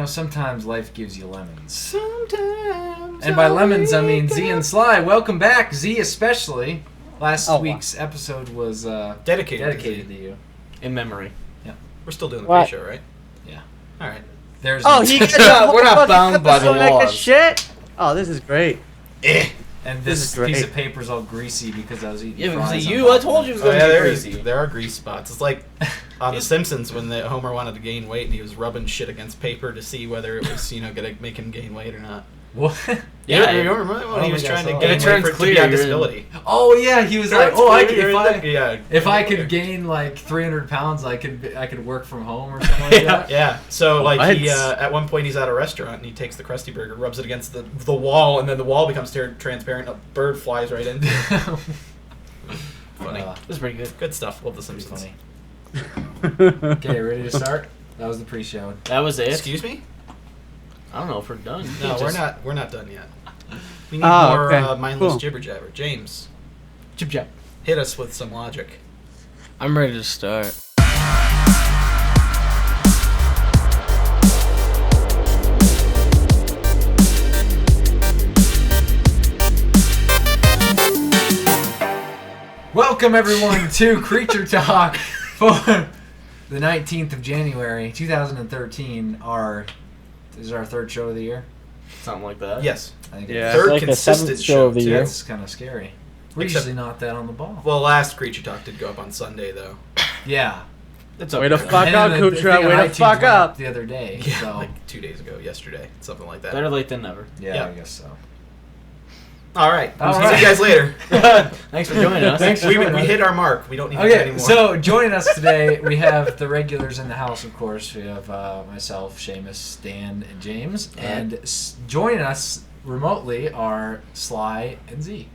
Sometimes life gives you lemons. Sometimes. And by lemons, I mean Z and Sly. Welcome back, Z especially. Last week's episode was dedicated to you. In memory. Yeah. We're still doing the pre-show, right? Yeah. All right. There's we're not bound by the laws. Shit. Oh, this is great. And this piece of paper's all greasy because I was eating fries. I told you it was going to be greasy. There are grease spots. It's like on The Simpsons when Homer wanted to gain weight and he was rubbing shit against paper to see whether it was, gonna make him gain weight or not. What? Yeah, you remember when he was trying to gain weight for it to be on disability? Oh yeah, he was like, if I could gain like 300 pounds, I could work from home or something like that. Yeah. So like he at one point he's at a restaurant and he takes the Krusty Burger, rubs it against the wall, and then the wall becomes transparent. A bird flies right into it. Funny. This is pretty good. Good stuff. Love The Simpsons. Funny. Okay, ready to start? That was the pre-show. That was it. Excuse me? I don't know if we're done. No, we're not done yet. We need more mindless jibber jabber. James, Jib jab. hit us with some logic. I'm ready to start. Welcome everyone to Creature Talk for the 19th of January, 2013. This is our third show of the year. Something like that. Yes. I think Third like consistent the show of the year. That's kind of scary. We're usually not that on the ball. Well, last Creature Talk did go up on Sunday, though. Yeah. That's Way to okay. fuck up, Kutra. Way to fuck up. The other day. Yeah, So. like 2 days ago, yesterday, something like that. Better late than never. Yeah, I guess so. All right. All See right. you guys later. Thanks for joining us. We hit our mark. We don't need to do anymore. So joining us today, we have the regulars in the house, of course. We have myself, Seamus, Dan, and James. And joining us remotely are Sly and Z.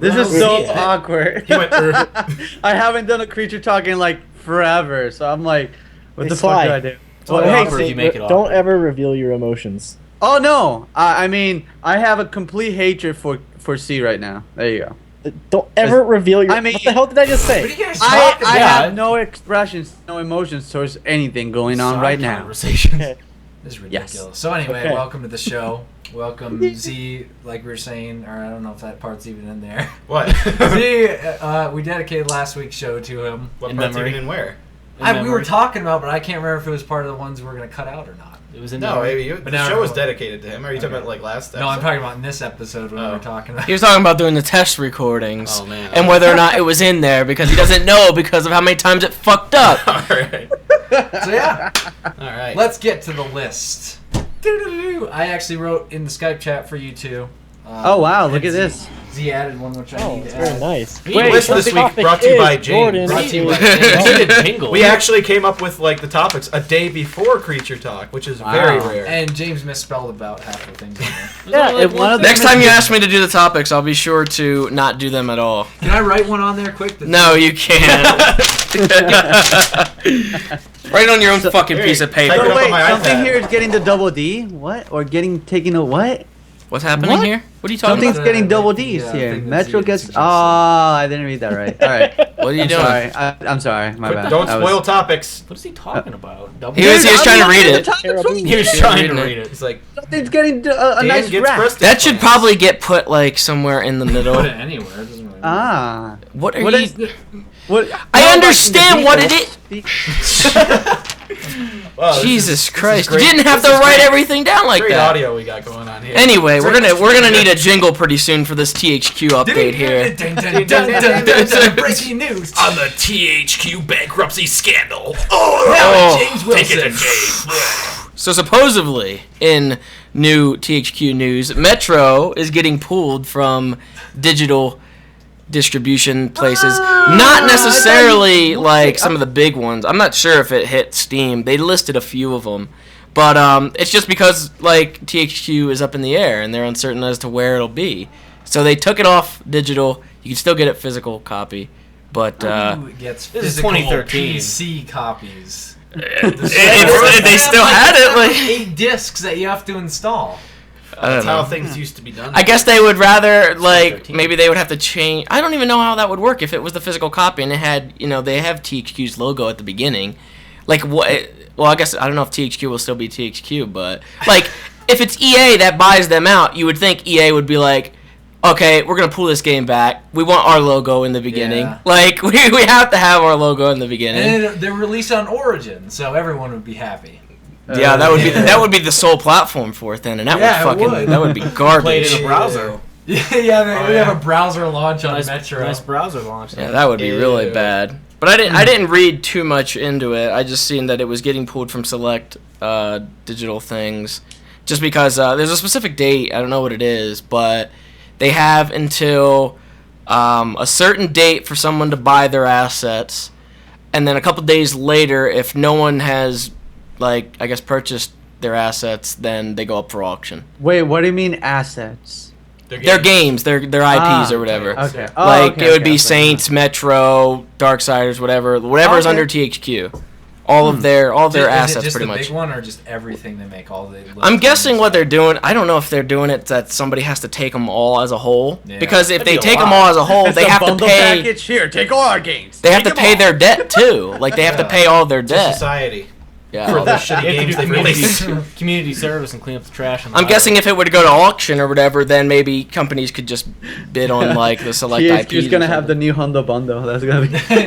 This is so awkward. He went, I haven't done a Creature Talk in like forever, so I'm like, what the Sly. fuck do I do? Well, Hey, you make it don't awkward. ever reveal your emotions. oh no! I mean, I have a complete hatred for C right now. There you go. Don't ever reveal your. I mean- what the hell did I just What are say? you guys talking I about? have no expressions, no emotions towards anything going on right now. Conversations. Okay. This is ridiculous. Yes. So anyway, Okay. welcome to the show. Welcome, Z, like we were saying, or I don't know if that part's even in there. what? Z, we dedicated last week's show to him. What In part's memory. even in where? We were talking about, but I can't remember if it was part of the ones we were going to cut out or not. It was in No, memory. the now show was everyone- dedicated to him. Are you talking Okay. about like last episode? No, I'm talking about in this episode when we Oh. were talking about. He was talking about doing the test recordings Oh, man. and whether or not it was in there because he doesn't know because of how many times it fucked up. All right. So yeah, All right. let's get to the list. Doo-doo-doo-doo. I actually wrote in the Skype chat for you two. Oh wow! Look at Z- this. Z added one, which I Oh, need it's to very add. nice. The list this week topic brought to you by is James. Jordan. Brought to you by You need a jingle. We actually came up with like the topics a day before Creature Talk, which is very Wow. rare. And James misspelled about half the things in there. Yeah, if one of Next time you ask me to do the topics, I'll be sure to not do them at all. Can I write one on there quick? No, you can't. Write it on your own fucking Here, piece of type it paper. up So on wait, my something iPad. here is getting the double D. What? Or taking a what? What's happening What? here? What are you talking Something's about? getting double like D's the, here. thing that Metro Z gets. suggested. Oh, I didn't read that right. All right. What are you I'm doing? sorry. I'm sorry. My bad. Don't That was- spoil topics. What is he talking about? He was trying to read it. He was trying to read it. It's like Something's getting a Dan nice gets rap. breast That should implants. probably get put like somewhere in the middle. Put it anywhere. It doesn't really matter. Ah. What are What you? is what? I understand what it is. Wow, this Jesus is Christ! You great. didn't have to This is write great- everything down like Great that. audio we got going on here. Anyway, we're gonna need a jingle pretty soon for this THQ update here. Dun, dun, dun, dun, dun, dun. Breaking news. on the THQ bankruptcy scandal. Oh. James Wilson. So supposedly, in new THQ news, Metro is getting pulled from digital distribution places. Not necessarily like some of the big ones. I'm not sure if it hit Steam. They listed a few of them. But it's just because like THQ is up in the air and they're uncertain as to where it'll be. So they took it off digital. You can still get it physical copy. But Who gets This is physical 2013. PC copies? they still had it. Like 8 discs that you have to install. I don't That's how know. things used to be done. I guess they would rather, like, 13. maybe they would have to change. I don't even know how that would work if it was the physical copy and it had, they have THQ's logo at the beginning. Like, what? Well, I guess I don't know if THQ will still be THQ, but, like, if it's EA that buys them out, you would think EA would be like, okay, we're going to pull this game back. We want our logo in the beginning. Yeah. Like, we have to have our logo in the beginning. And they're released on Origin, so everyone would be happy. Yeah, that would be the sole platform for it then, and that Yeah, it would fucking would. that would be Played garbage. in a browser. Yeah, we have a browser launch on Metro. Nice browser launch. Yeah, that would be really Ew. bad. But I didn't read too much into it. I just seen that it was getting pulled from select digital things, just because there's a specific date. I don't know what it is, but they have until a certain date for someone to buy their assets, and then a couple days later, if no one has, like, I guess, purchased their assets, then they go up for auction. Wait, what do you mean assets? Their games, their IPs or whatever. Okay. It would be Saints, Metro, Darksiders, whatever's Okay. under THQ. All of their Is it assets, just pretty the much. big one, or just everything they make? All the. I'm guessing what they're doing. I don't know if they're doing it that somebody has to take them all as a whole. Yeah. Because if That'd they be a take them lot. all as a whole, It's they a have to bundle pay. package. Here, take all our games. They have to Take 'em pay all. their debt too. Like they have to pay all their to debt. society Yeah. for the all shitty You have to games do they release. community service and clean up the trash. In the I'm library. guessing if it were to go to auction or whatever, then maybe companies could just bid on like the select IPs. THQ's or gonna have the something. new Hundo bundle. That's gonna be.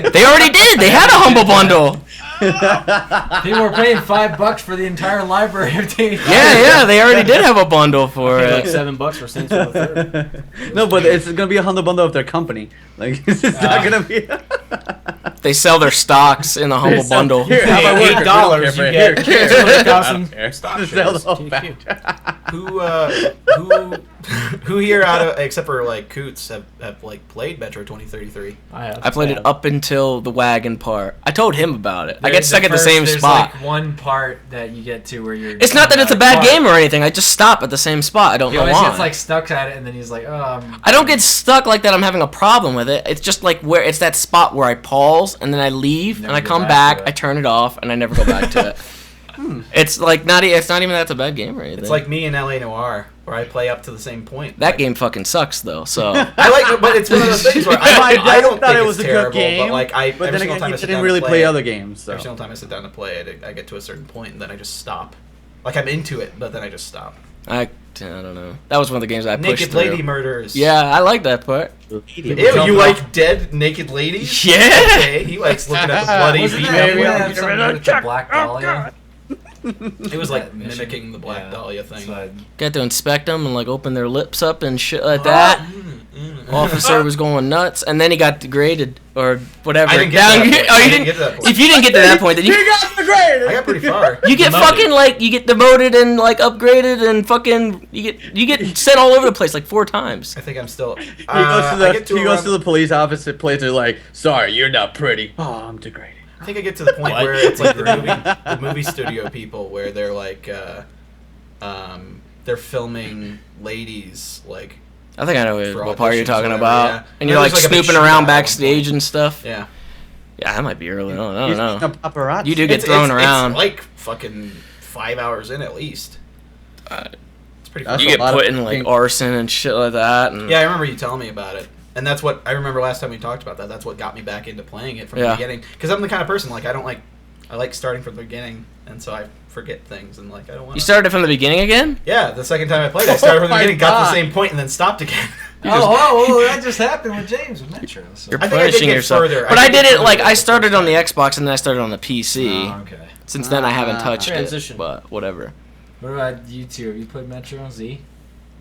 They already did. They had a humble bundle. People were paying $5 for the entire library of THQ. Yeah, they already did have a bundle for Paid like it. $7 for Saints Row the Third. No, but it's gonna be a Hundo bundle of their company. Like it's not gonna be. They sell their stocks in the humble sell- bundle. Here, how about Pay workers? $8, We don't care, you Here, get here. 200,000 stock Just sell the shares. whole THQ. batch. Who here out of except for like Coots have like played Metro 2033? I have. I played it up until the wagon part. I told him about it. I get There's stuck at the first- same there's spot. Like one part that you get to where you're. It's not that it's a bad game or anything. I just stop at the same spot. I don't He know always why. gets like stuck at it, and then he's like, "Oh." I don't get stuck like that. I'm having a problem with it. It's just like where it's that spot where I pause and then I leave Never and I go come back back. to it. I turn it off and I never go back to it. It's like not. It's not even that's a bad game or anything. It's like me in LA Noire, where I play up to the same point. that game fucking sucks though. So I like it, but it's one of those things where My I dad don't thought think it was it's a good terrible, game, but like but every then single again, time he I sit didn't down really to play it, other games. So every single time I sit down to play it, I get to a certain point and then I just stop. Like I'm into it, but then I just stop. I don't know. That was one of the games I pushed Naked through. lady murders. Yeah, I like that part. Ew, you like dead naked ladies? Yeah. Okay, he likes looking at the bloody Wasn't female. that Maybe one I'll that get had something to do with the Black Dahlia? It was like That mission? mimicking the Black Yeah. Dahlia thing. So Got to inspect them and like open their lips up and shit like that. Officer was going nuts, and then he got degraded or whatever. I didn't get to that point. Oh, I you didn't didn't. get to that point. If you didn't get to that point, then You you got the grade. I got pretty far. you get Demoted. fucking like you get demoted and like upgraded and fucking you get sent all over the place like 4 times. I think I'm still. He goes to I the get to he goes around- to the police office and plays it like, sorry, you're not pretty. Oh, I'm degraded. I think I get to the point What? where it's like the movie studio people where they're like, they're filming ladies like, I think I know For what part you're auditions, talking whatever, about. yeah. And you're There's like like a big snooping shootout around at one backstage point. and stuff. yeah. Yeah, that might be early. I don't He's know. a paparazzi. You do get thrown around. It's like fucking 5 hours in at least. It's pretty. That's You fun. a get lot of put in like things. arson and shit like that. And Yeah, I remember you telling me about it, and that's what I remember last time we talked about that. That's what got me back into playing it from Yeah. the beginning. Because I'm the kind of person like I like starting from the beginning, and so I forget things and like I don't want. You started from the beginning again? Yeah, the second time I played, I started from the Oh my beginning, got to the God. same point, and then stopped again. that just happened with James with Metro. So. You're I think I did punishing get yourself. further. But I I did did get it like further I the started first on the time. Xbox and then I started on the PC. Oh, okay. Since then I haven't touched Transition. it. But whatever. What about you two? Have you played Metro? Z?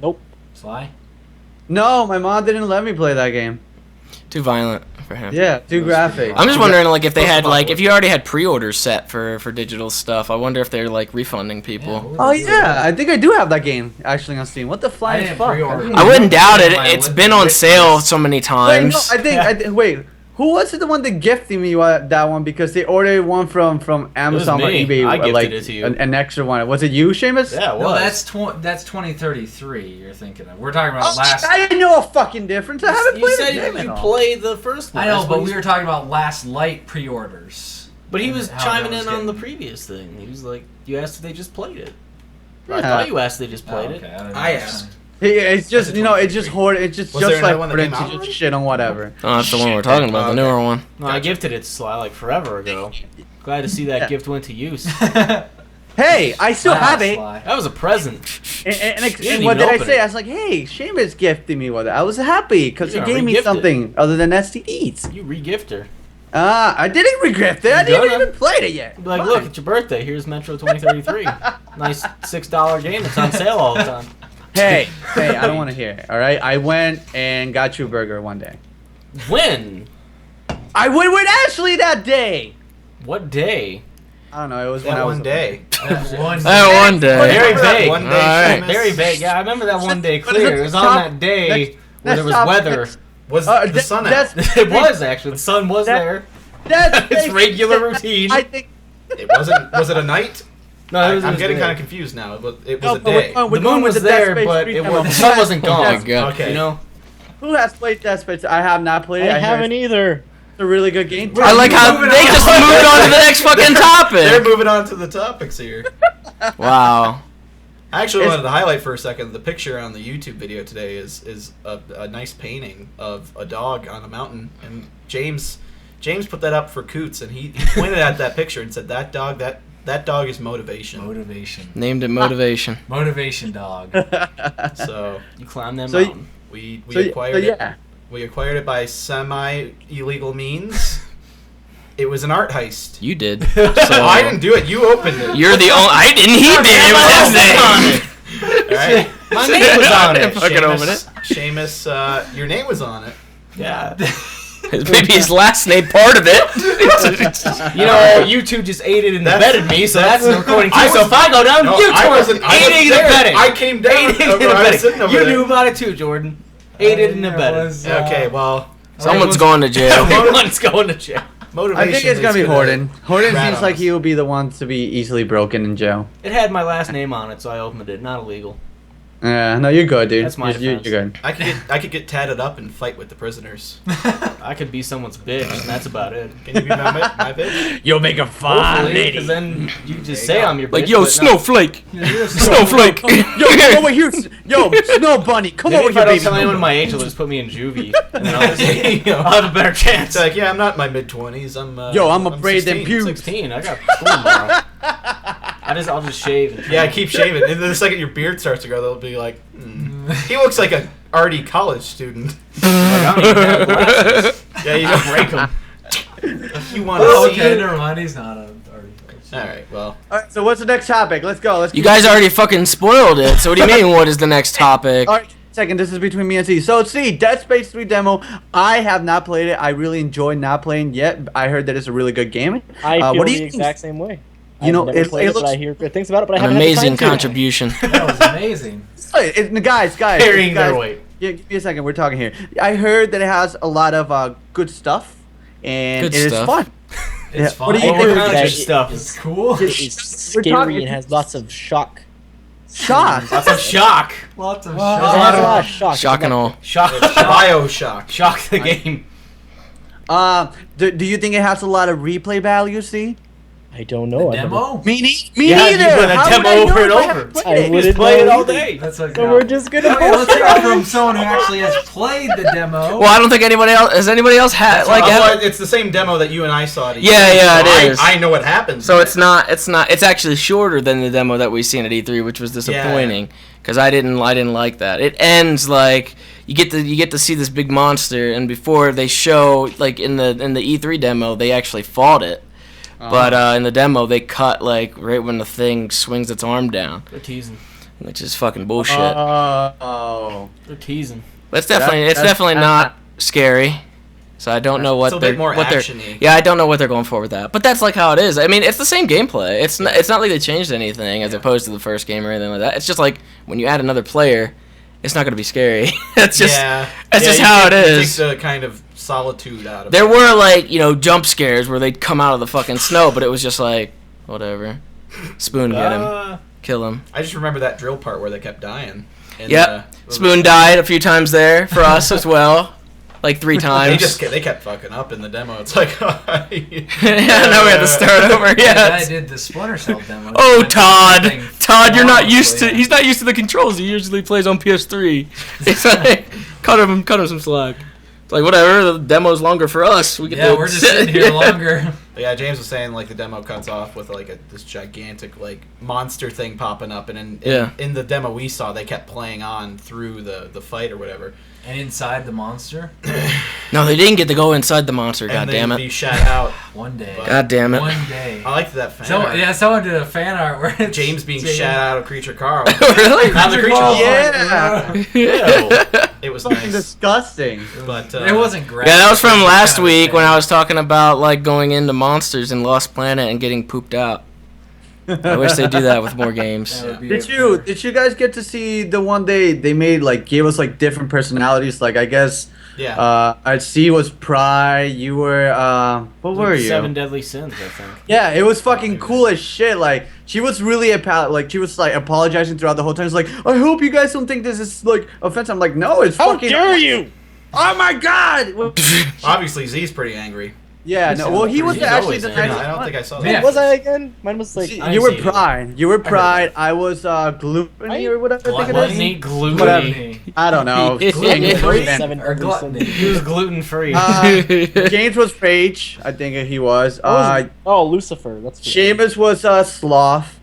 Nope. Sly? No, my mom didn't let me play that game. Too violent for him. Yeah, too graphic. I'm just wondering, like, if they had, like, Post-apocalypse. if you already had pre-orders set for digital stuff, I wonder if they're, like, refunding people. Oh yeah, I think I do have that game actually on Steam. What the flying didn't fuck? pre-order it. I wouldn't doubt it. My It's lip- been on lip sale list. so many Wait, no, times. I think wait. Who was it the one that gifted me that one because they ordered one from Amazon or me. eBay I gifted like it to you. an extra one. Was it you, Seamus? Yeah, it No, was. that's 2033. You're thinking of. We're talking about Oh, last. I didn't know a fucking difference. I haven't You played said the game at you all. played the first one. I know, That's but what we he's- were talking about last light pre-orders. But he was How chiming that in was on the getting- previous thing. He was like, you asked if they just played it. I thought you asked. They just played it. Okay, I don't know. I asked. It's just it's just horde. It's just Was there like another one that Horde came to out? just shit on whatever. Oh, that's the one we're talking about, the newer one. No, I gifted it to Sly like forever ago. Glad to see that gift went to use. Hey, I still have it. Sly. That was a present. And didn't what even did I open say? it. I was like, hey, Seamus gifted me with it. I was happy because he Yeah, gave me re-gifted. something other than STDs. You re-gift her. I didn't regret it. I didn't done it. even play it yet. Be like, Fine. look, it's your birthday. Here's Metro 2033. Nice $6 game that's on sale all the time. Hey, I don't want to hear it. All right, I went and got you a burger one day. When? I went with Ashley that day. What day? I don't know. It was when That I was one day. That one day. Very vague. One day, Alright. Seamus. Very vague. Yeah, I remember that one day But clear. It was on that day next- where there was next weather. topic. Was Uh, the sun out? that's- It was actually. The sun was That- there. That's It's regular routine. I think. It wasn't. Was it a night? No, it was, I'm it was getting day. kind of confused now. It was No, a but day. we're The going moon with was the Dead there, Space but 3 it demo. was, the sun wasn't gone. Oh my god. Okay. You know? Who has played Dead Space? I have not played it. I heard haven't either. It's a really good game. I like how Moving they on. just moved on to the next fucking They're topic. moving on to the topics here. Wow. I actually It's- wanted to highlight for a second the picture on the YouTube video today is a nice painting of a dog on a mountain, and James put that up for Coots, and he pointed at that picture and said that dog is motivation. Motivation. Named it Motivation. Motivation dog. So You climb that So mountain. we So acquired it. yeah. We acquired it by semi-illegal means. It was an art heist. You did. So So I didn't do it. You opened it. You're the only. I didn't. He did. It was his name. All right. My name was on I didn't it. fucking open it. Seamus, your name was on it. Yeah. Maybe his last name part of it. You know, you two just aided and That's- abetted me, so that's recording too. I So if I go down, No, you two I are wasn't. I aiding was and there. abetting. I came down. Aiding and over, I was sitting abetting. over You there. knew about it too, Jordan. Aided and abetted. Okay, well, Someone's going to jail. Everyone's going to jail. motivation. I think it's gonna is be Horden. Horden rat seems on like us. he will be the one to be easily broken in jail. It had my last name on it, so I opened it. Not illegal. Yeah, no, you're good, dude. That's my you're defense. good. I could get tatted up and fight with the prisoners. I could be someone's bitch, and that's about it. Can you be my bitch? You'll make a Hopefully, because then you just say I'm your bitch. Like, yo, but no. Snowflake. Snowflake. Yo, come over here. Yo, Snow Bunny, come Maybe over if here, I don't baby. tell anyone my age, they'll just put me in juvie, and then I'll have a better chance. It's like, yeah, I'm not in my mid-20s. Yo, I'm a braid them 16. pubes. 16. I got school tomorrow. I'll just shave. And Yeah, keep shaving. And then the second your beard starts to grow, they'll be like, he looks like an arty college student. Like, I don't even have glasses. Yeah, you I'll don't break them. You want to Oh, see okay, it? never mind. He's not a. All right, well, Alright, so what's the next topic? Let's go. Let's You keep- guys already fucking spoiled it. So what do you mean? What is the next topic? Alright, second, this is between me and C. So, C, Dead Space 3 demo. I have not played it. I really enjoyed not playing yet. I heard that it's a really good game. I feel what do the you exact same way. You know, I've never it played it, looks- but I hear good things about it. But I An haven't had the amazing time to. contribution. That was amazing. Guys, Carrying guys, their weight. Yeah, give me a second. We're talking here. I heard that it has a lot of good stuff, and Good it is stuff. fun. It's Yeah, fun. what do you I think? heard kind of that good stuff. It's cool. It's We're scary talking- and has lots of shock. Shock. Lots of shock. Lots of It shots. has a lot of shock. Shock and all. Shock. Bioshock. Shock the game. Do you think it has a lot of replay value? See, I don't know. I've never- Demo? me Yeah, neither. you put a How would demo I know over if and I over. haven't played I it? wouldn't Just play it know all either. day. That's like. So we're just gonna Okay, let's hear bullshit. it from someone who actually has played the demo. Well, I don't think anybody else has anybody else had like. Well, it's the same demo that you and I saw. At Yeah, E3, yeah, so it is. I know what happens. So it's not. It's actually shorter than the demo that we seen at E3, which was disappointing because I didn't like that. It ends like you get to see this big monster, and before they show like in the E3 demo, they actually fought it. But in the demo, they cut like right when the thing swings its arm down, They're teasing. which is fucking bullshit. Oh. They're teasing. But it's definitely that's- not scary. So I don't know what It's a they're bit more what they're action-y. yeah I don't know what they're going for with that. But that's like how it is. I mean, it's the same gameplay. It's not like they changed anything as opposed to the first game or anything like that. It's just like when you add another player, it's not going to be scary. That's just that's just you how it take- you is. take the kind of solitude out of There it. were like jump scares where they'd come out of the fucking snow, but it was just like whatever. Spoon get him, kill him. I just remember that drill part where they kept dying. And, Yep. Spoon died a few times there for us as well. like 3 They times. they kept fucking up in the demo. It's like, Yeah, now we have to start over. I Yeah. did the Splinter Cell demo. Oh, And Todd. everything Todd, you're not used to. flawlessly. He's not used to the controls. He usually plays on PS3. It's like cut him some slack. It's like whatever. The demo's longer for us. We can do Yeah, it. we're just sitting here longer. But yeah, James was saying like the demo cuts off with like this gigantic like monster thing popping up, and in the demo we saw, they kept playing on through the fight or whatever. And inside the monster, No, they didn't get to go inside the monster. And God they'd damn be it. shot out. one day. God damn it. One day. I liked that fan art. Someone did a fan art where it's James being shot out of Creature Carl. Really? Not the Creature Creature Carl. Carl. Yeah. It was Fucking nice. disgusting. But It wasn't great. Yeah, that was from last week when I was talking about like going into monsters in Lost Planet and getting pooped out. I wish they'd do that with more games. Did you guys get to see the one they made, like gave us like different personalities? Like I guess Yeah. I see was Pry, you were what were you? 7 Deadly Sins, I think. Yeah, it was fucking cool as shit. Like she was really like she was like apologizing throughout the whole time. It's like, I hope you guys don't think this is like offensive. I'm like, no, it's How fucking. dare you? Oh my god! Obviously, Z's pretty angry. Yeah, no. Well, he was He's actually always the angry. I nicest don't one. think I saw Yeah. that. What was I again? Mine was like. I You were see you. Pride. You were Pride. I was gluttony or whatever. I think it is. Gluttony, gluten. Gluttony. I don't know. Gluten-free? Seven Or Deadly gluttony. Sins. He was gluten free. James was Rage. I think he was. Oh, Lucifer. That's what- Seamus was Sloth.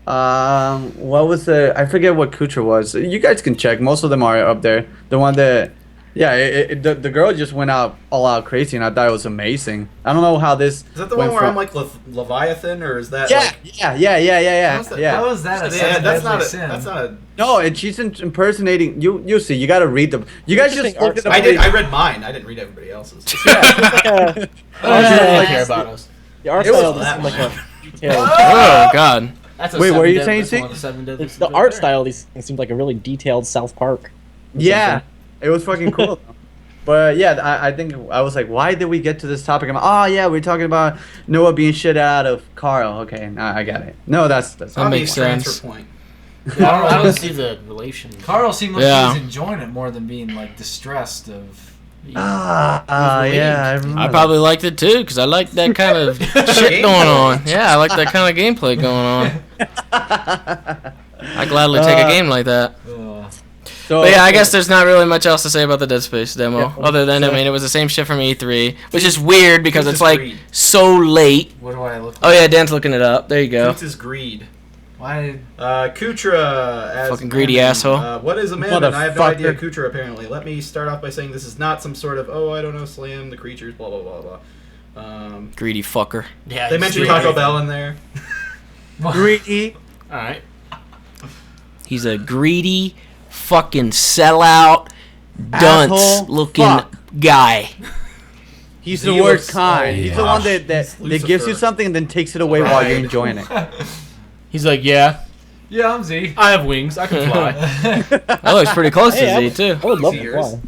What was the? I forget what Kutra was. You guys can check. Most of them are up there. The one that, yeah, the girl just went all out crazy, and I thought it was amazing. I don't know how this. Is that the went one where from- I'm like Leviathan, or is that? Yeah, like, yeah. How's that- Yeah. How is that a Yeah, seven that's deadly not a. sin? That's not a. No, and she's impersonating. You see. You got to read them. You guys just Interesting look at art the. I read mine. I didn't read everybody else's. Like a, Oh, yeah, they like- care about us. the art It was style that doesn't like one. a detailed. Oh God. That's a Wait, what seven are you deadly- saying, that's one of Sig? the 7 deadly It's sins the right art there. style. These things seemed like a really detailed South Park. or Yeah, something. it was fucking cool. though. But yeah, I think I was like, why did we get to this topic? I'm like, oh yeah, we're talking about Noah being shit out of Carl. Okay, now I got it. No, that's That Obvious makes transfer sense. point. I don't see the relation. Carl seemed like Yeah. he was enjoying it more than being like distressed of. yeah, I remember. I probably liked it too because I like that kind of shit going on. Yeah, I like that kind of gameplay going on. I gladly take a game like that. So, But yeah, I guess there's not really much else to say about the Dead Space demo, Yeah. other than I mean it was the same shit from E3, which is weird because Who's it's this like greed? so late. What do I look Oh like? yeah, Dan's looking it up. There you go. Coots is greed. Why? Kutra as Fucking greedy Mammon. asshole. What is a Mammon? I have no idea. Motherfucker. Kutra apparently. Let me start off by saying this is not some sort of I don't know, slam the creatures, blah blah blah blah. Greedy fucker. Yeah, They he's mentioned greedy. Taco Bell in there. greedy. All right. He's a greedy, fucking sellout, dunce Asshole looking fuck. guy. He's He the worst looks- kind. oh, He's the gosh. one that He's gives you Lucifer. something and then takes it away while you're Right. enjoying it. He's like, yeah, Yeah, I'm Z. I have wings. I can fly. That looks pretty close Hey, to Z too. I would love Easy to years. fly.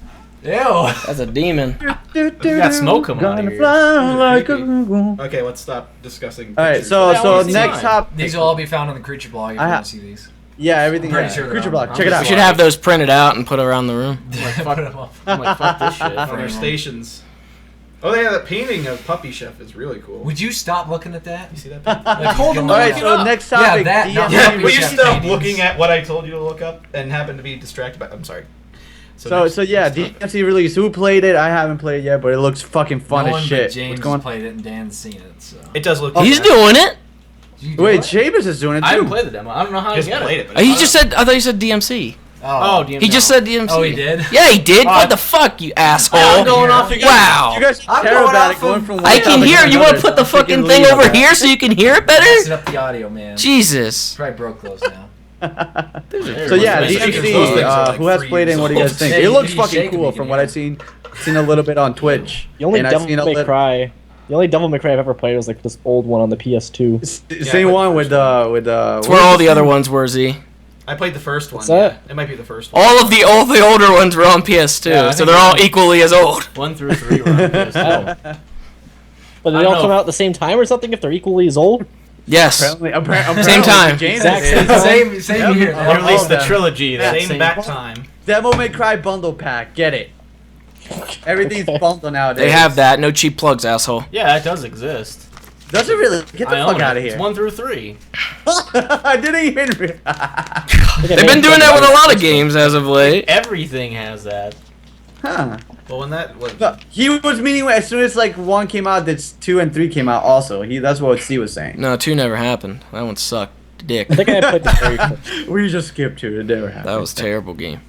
Ew. That's a demon. You got smoke coming out of Gonna your fly like a Creepy. eagle. Okay, let's stop discussing. All right, pictures. so Yeah, so always next fine. top. These will all be found on the Creature blog if you I want ha- to see these. Yeah, everything. I'm pretty Yeah. sure they're Creature on- block. I'm Check it just out. We should have those printed out and put around the room. Put 'em up. I'm like, fuck this shit. on their stations. Oh yeah, that painting of Puppy Chef is really cool. Would you stop looking at that? You see that? Painting? Like, hold them All right, up. so next Yeah, topic. that- no, DMC. Yeah, Puppy will you Chef stop paintings. looking at what I told you to look up and happen to be distracted by? I'm sorry. So next- yeah, next topic. DMC release. Who played it? I haven't played it yet, but it looks fucking fun no as one shit. But James What's going? played it and Dan's seen it. So. It does look. He's okay. doing it. Did you do Wait, it? Seamus is doing it too. I haven't played the demo. I don't know how He I hasn't get played it. it. But He just said. I thought you said DMC. Oh, DMC. He just said DMC. Oh, he did? Yeah, he did. Oh, What I- the fuck, you asshole? I'm going off again. Wow. You guys I'm care going about off it going of- from one I can topic hear. to You want to another. put the I'm taking fucking the thing lead on over that. here so you can hear it Messing better? up the audio, man. Jesus. Probably broke those now. So yeah, Those things DMC. are like Who has 3 played it? And what do you guys years think? old. It looks He's fucking shaking cool me, from can what you I've seen a little bit on Twitch. The only And I've Devil seen a May little- Cry. The only Devil May Cry I've ever played was like this old one on the PS2. Same but one the with first That's where all the other ones were, Z. I played the first one. What's that? Yeah. It might be the first one. All the older ones were on PS2, Yeah, I so think they're all so. equally as old. 1 through 3 were on PS2. But I they all know. come out at the same time or something if they're equally as old? Yes. Apparently, Same time. James Exact is- same Same here. They released the them. trilogy. That Same back time. Devil May Cry bundle pack. Get it. Everything's bumped on nowadays. They have that. No cheap plugs, asshole. Yeah, that does exist. Does it really? Get the I fuck own out it. of here. It's 1 through 3. I didn't even. They've been doing that with a lot of games as of late. Everything has that. Huh. Well, when that was No, he was meaning as soon as like 1 came out, that's 2 and 3 came out also. That's what C was saying. No, 2 never happened. That one sucked. Dick. I think I played the very first. We just skipped 2. It never happened. That was a terrible game.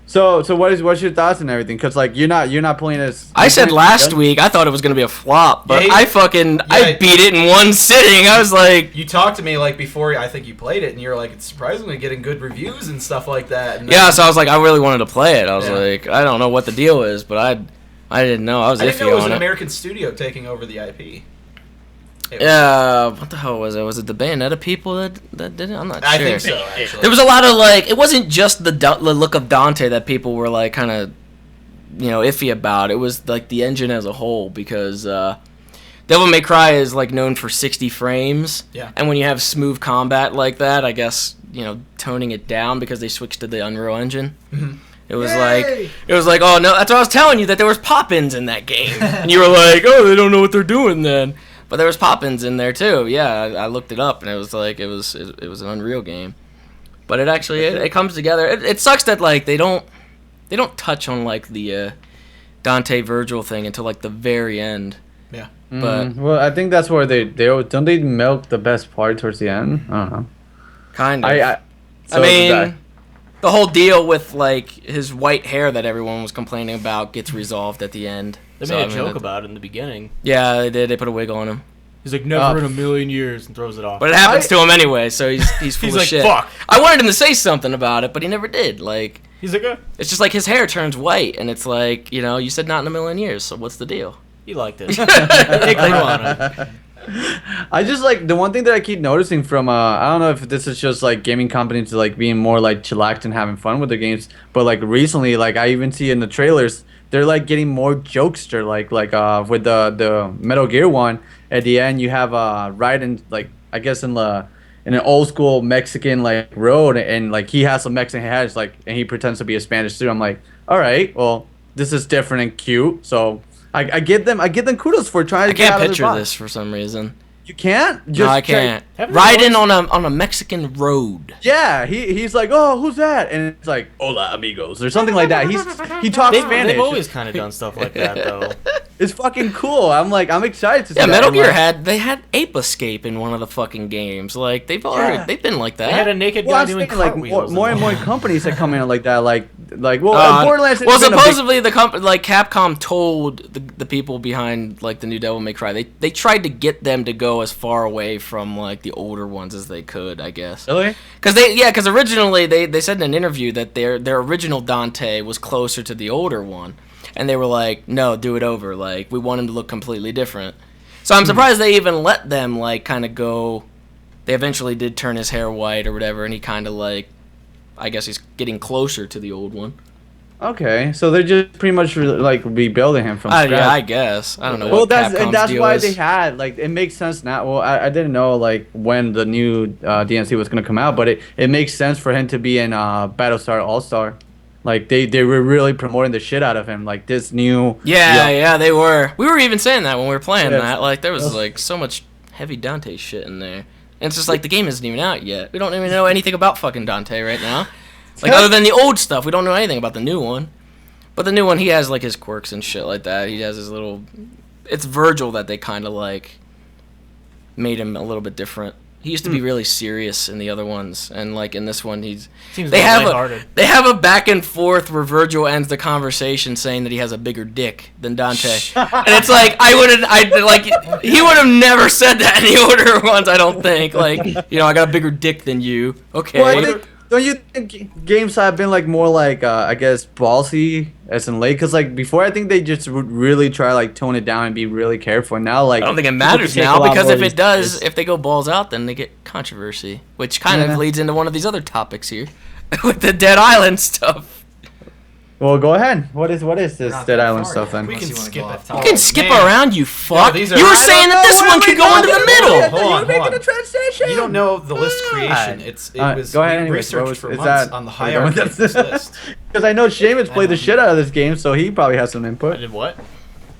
So what's your thoughts and everything? Cause like you're not playing as. I said last week I thought it was gonna be a flop, but Yeah, I beat it in one sitting. I was like, you talked to me like before I think you played it, and you're like, it's surprisingly getting good reviews and stuff like that. And yeah. So I was like, I really wanted to play it. I was Yeah. like, I don't know what the deal is, but I didn't know. I was I didn't iffy know it was on an it. American studio taking over the IP. Yeah, what the hell was it? Was it the Bayonetta people that did it? I'm not I sure. think so, actually. There was a lot of like, it wasn't just the look of Dante that people were like kind of, iffy about. It was like the engine as a whole because Devil May Cry is like known for 60 frames. Yeah. And when you have smooth combat like that, I guess toning it down because they switched to the Unreal Engine. Mhm. It was like, oh no, that's what I was telling you, that there was pop-ins in that game, and you were like, oh, they don't know what they're doing then. But there was pop-ins in there too. Yeah, I looked it up, and it was like it was an Unreal game. But it actually it comes together. It sucks that like they don't touch on like the Dante Virgil thing until like the very end. Yeah. But well, I think that's where they don't they milk the best part towards the end. I don't know. kind of. I mean, the whole deal with like his white hair that everyone was complaining about gets resolved at the end. They So, made I a mean, joke about it in the beginning. Yeah, they did. They put a wig on him. He's like, never in a million years, and throws it off. But it happens to him anyway, so he's full He's of like, shit. fuck. I wanted him to say something about it, but he never did. Like, He's like, it's just like his hair turns white, and it's like, you said not in a million years, so what's the deal? he liked it. It grew on him. I just like the one thing that I keep noticing from I don't know if this is just like gaming companies like being more like chillaxed and having fun with their games, but like recently, like I even see in the trailers they're like getting more jokester, like with the Metal Gear one at the end you have Raiden like I guess in an old school Mexican like road, and like he has some Mexican hats like and he pretends to be a Spanish dude. I'm like, all right, well this is different and cute, so. I give them kudos for trying to I get can't out of picture the box. this for some reason. You can't? No, I can't. Haven't they Riding on a Mexican road. Yeah, he's like, oh, who's that? And it's like, hola amigos, or something like that. He talks Spanish. They've always kind of done stuff like that, though. It's fucking cool. I'm excited to see Yeah, that. Metal And, Gear like, they had Ape Escape in one of the fucking games. Like they've been like They had that. a naked well, guy I'm doing saying, like cartwheels. more and more companies that come in like that, like Uh, Borderlands. has well, been a big- supposedly the company, like Capcom, told the people behind like the new Devil May Cry, they tried to get them to go as far away from like the older ones as they could, I guess. Really? Because originally they said in an interview that their original Dante was closer to the older one, and they were like, no, do it over. Like we want him to look completely different. So I'm surprised they even let them like kind of go. They eventually did turn his hair white or whatever, and he kind of like, I guess he's getting closer to the old one. Okay, so they're just pretty much like rebuilding him from scratch. Yeah, I guess. I don't know. Well, what that's Capcom's deal why is. they had like it makes sense now. Well, I didn't know like when the new DNC was gonna come out, but it makes sense for him to be in Battlestar All Star. Like they were really promoting the shit out of him. Like this new. Yeah, they were. We were even saying that when we were playing Yes. that. Like there was Yes. like so much heavy Dante shit in there, and it's just like the game isn't even out yet. We don't even know anything about fucking Dante right now. Like other than the old stuff, we don't know anything about the new one. But the new one, he has like his quirks and shit like that. He has his little. It's Virgil that they kind of like made him a little bit different. He used to be really serious in the other ones, and like in this one, Seems they a have little lighthearted. they have a back and forth where Virgil ends the conversation saying that he has a bigger dick than Dante, and it's like he would have never said that in the older ones. I don't think I got a bigger dick than you. Okay. Well, I think, don't you think games have been like more like I guess ballsy as in late? Because like before, I think they just would really try like tone it down and be really careful. Now like I don't think it matters take a now lot because more if it does, risks. if they go balls out, then they get controversy, which kind Yeah. of leads into one of these other topics here with the Dead Island stuff. Well, go ahead. What is this Not Dead that Island far stuff yet. then? We Unless can you wanna skip go it. off You topic. can skip man. around, you fuck. these are- You were I saying that this one could go into the middle. Hold on, hold on. a transition. You don't know the list creation. It was go ahead. we Anyways, researched for is months that on the hierarchy of this list. Because I know Seamus played the shit out of this game, so he probably has some I input. did what?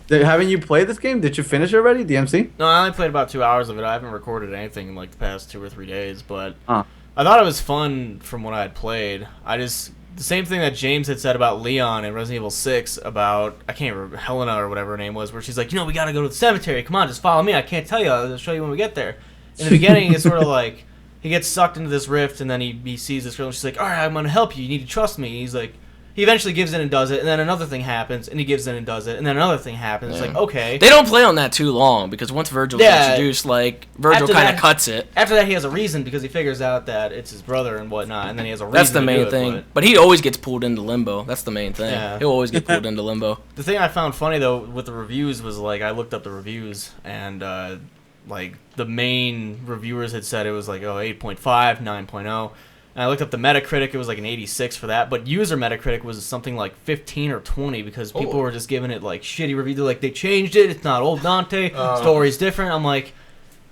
Haven't you played this game? Did you finish it already, DMC? No, I only played about 2 hours of it. I haven't recorded anything in like the past 2 or 3 days, but Huh. I thought it was fun from what I had played. The same thing that James had said about Leon in Resident Evil 6 about, I can't remember, Helena or whatever her name was, where she's like, we gotta go to the cemetery. Come on, just follow me. I can't tell you. I'll show you when we get there. In the beginning, it's sort of like, he gets sucked into this rift, and then he sees this girl, and she's like, all right, I'm gonna help you. You need to trust me. And he's like, he eventually gives in and does it, and then another thing happens, and he gives in and does it, and then another thing happens. Yeah. It's like, okay. They don't play on that too long because once Virgil's introduced, like Virgil After kind of that- cuts it. After that, he has a reason because he figures out that it's his brother and whatnot, and then he has a reason. That's the to main do it, thing. But he always gets pulled into limbo. That's the main thing. Yeah. He'll always get pulled into limbo. The thing I found funny though with the reviews was like I looked up the reviews and like the main reviewers had said it was like 8.5, 9.0. And I looked up the Metacritic, it was like an 86 for that, but user Metacritic was something like 15 or 20 because people were just giving it like shitty reviews. They're like, they changed it, it's not old Dante, story's different. I'm like,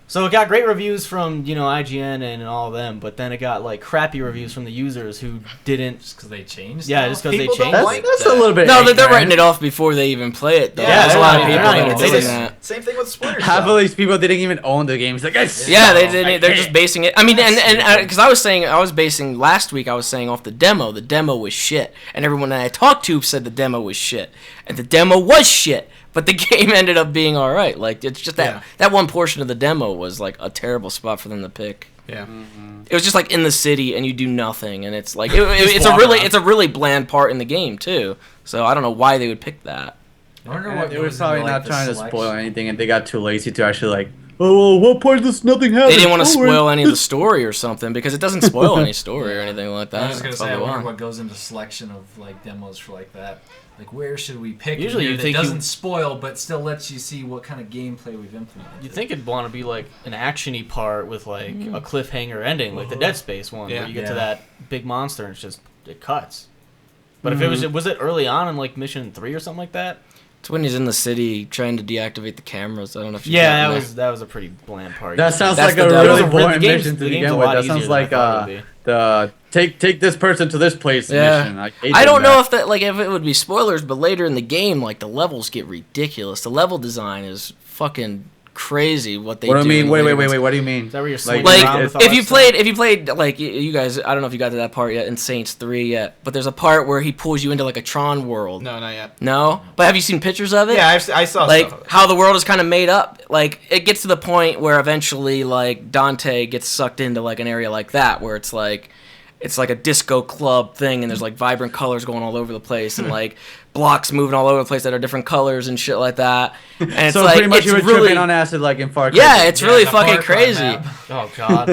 so it got great reviews from, IGN and all of them, but then it got like crappy reviews from the users who didn't. Just because they changed. Yeah, stuff? just because they People don't changed. like That's that. a little bit. No, they're ignorant. writing it off before they even play it, though. Yeah, There's a lot of they're people not that even are doing doing it. that. Same thing with Splinter Half Cell. of these people didn't even own the games. Like, Yeah, they're just basing it. I mean, and because I was basing last week. I was saying off the demo. The demo was shit, and everyone that I talked to said the demo was shit, and the demo was shit. But the game ended up being all right. Like it's just that one portion of the demo was like a terrible spot for them to pick. Yeah. It was just like in the city and you do nothing, and it's like it's a really bland part in the game too. So I don't know why they would pick that. I wonder what They were goes probably into, not like, the trying to selection. spoil anything, and they got too lazy to actually like. Oh, what part does nothing happen? They didn't want to spoil any of the story or something because it doesn't spoil any story or anything like that. I was just gonna That's say, I probably wonder why. what goes into selection of like demos for like that. Like, where should we pick? Usually Usually, you that think doesn't you- spoil, but still lets you see what kind of gameplay we've implemented. You think it'd want to be like an actiony part with like a cliffhanger ending, like the Dead Space one, Yeah. where you get to Yeah. that big monster and it cuts. But if it was it early on in like mission 3 or something like that? It's when he's in the city trying to deactivate the cameras. I don't know if you Yeah, got that was a pretty bland part. That sounds That's like the a demo. really The boring game's- mission the to game's begin a with. lot That easier sounds than I like thought it would be. the take this person to this place Yeah. mission. I don't know if it would be spoilers, but later in the game, like the levels get ridiculous. The level design is fucking crazy. What they What do do. you mean? in the Wait. later ones. What do you mean? Is that where you're Like, swinging Like around with all if that you stuff? played like you guys, I don't know if you got to that part yet in Saints 3 yet, but there's a part where he pulls you into like a Tron world. No, not yet. No? But have you seen pictures of it? Yeah, I saw Like stuff of it. how the world is kind of made up. Like it gets to the point where eventually like Dante gets sucked into like an area like that where it's like a disco club thing and there's like vibrant colors going all over the place and like blocks moving all over the place that are different colors and shit like that. And it's So like pretty much it's you were really, tripping on acid like in Far Cry. yeah, it's really the fucking Far Cry crazy. map. Oh god.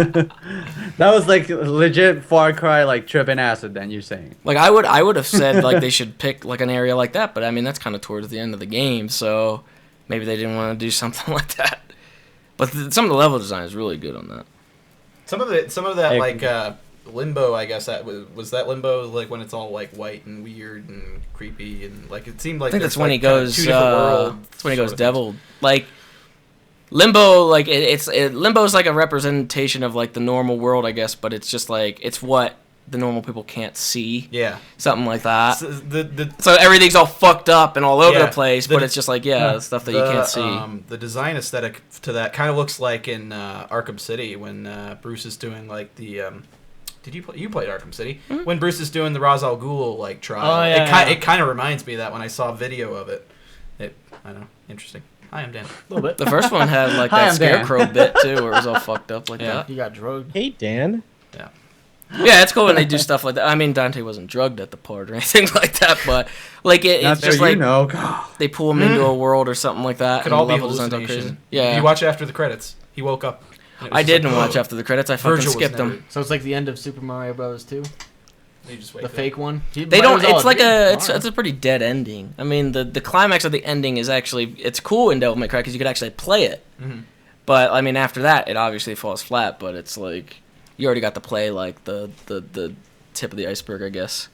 That was like legit Far Cry like tripping acid. Then you're saying. Like I would have said like they should pick like an area like that, but I mean that's kind of towards the end of the game, so maybe they didn't want to do something like that. But some of the level design is really good on that. Some of that Hey, like Limbo, I guess that was that Limbo like when it's all like white and weird and creepy and like it seemed like I think there's, that's when like, he kinda goes. two different worlds. That's when he goes sort of devil. Like Limbo, like Limbo is like a representation of like the normal world, I guess. But it's just like it's what the normal people can't see. thing. Yeah. Something like that. The So everything's all fucked up and all over Yeah, the place, the- but it's just like stuff that you can't see. The design aesthetic to that kind of looks like in Arkham City when Bruce is doing like the. Did you played Arkham City when Bruce is doing the Ra's al Ghul like trial? Oh, yeah, It kind of reminds me of that when I saw video of it. I don't know. Interesting. Hi, I'm Dan. A little bit. The first one had like Hi, that I'm Dan. scarecrow bit too, where it was all fucked up like Yeah. that. You got drugged. Hey, Dan. Yeah, it's cool when they do stuff like that. I mean, Dante wasn't drugged at the part or anything like that, but like Not it's so just you like know. they pull him into a world or something like that. Could and all the be level design's all hallucination. crazy. Yeah, You watch after the credits. He woke up. and it was I just didn't like, watch "Oh." after the credits. I fucking Virgil was skipped them. narrated. So it's like the end of Super Mario Bros. 2, You just wake the up. fake one. They don't. It's like it's a pretty dead ending. I mean, the climax of the ending is actually it's cool in Devil May Cry because you could actually play it. Mhm. But I mean, after that, it obviously falls flat. But it's like you already got to play like the tip of the iceberg, I guess.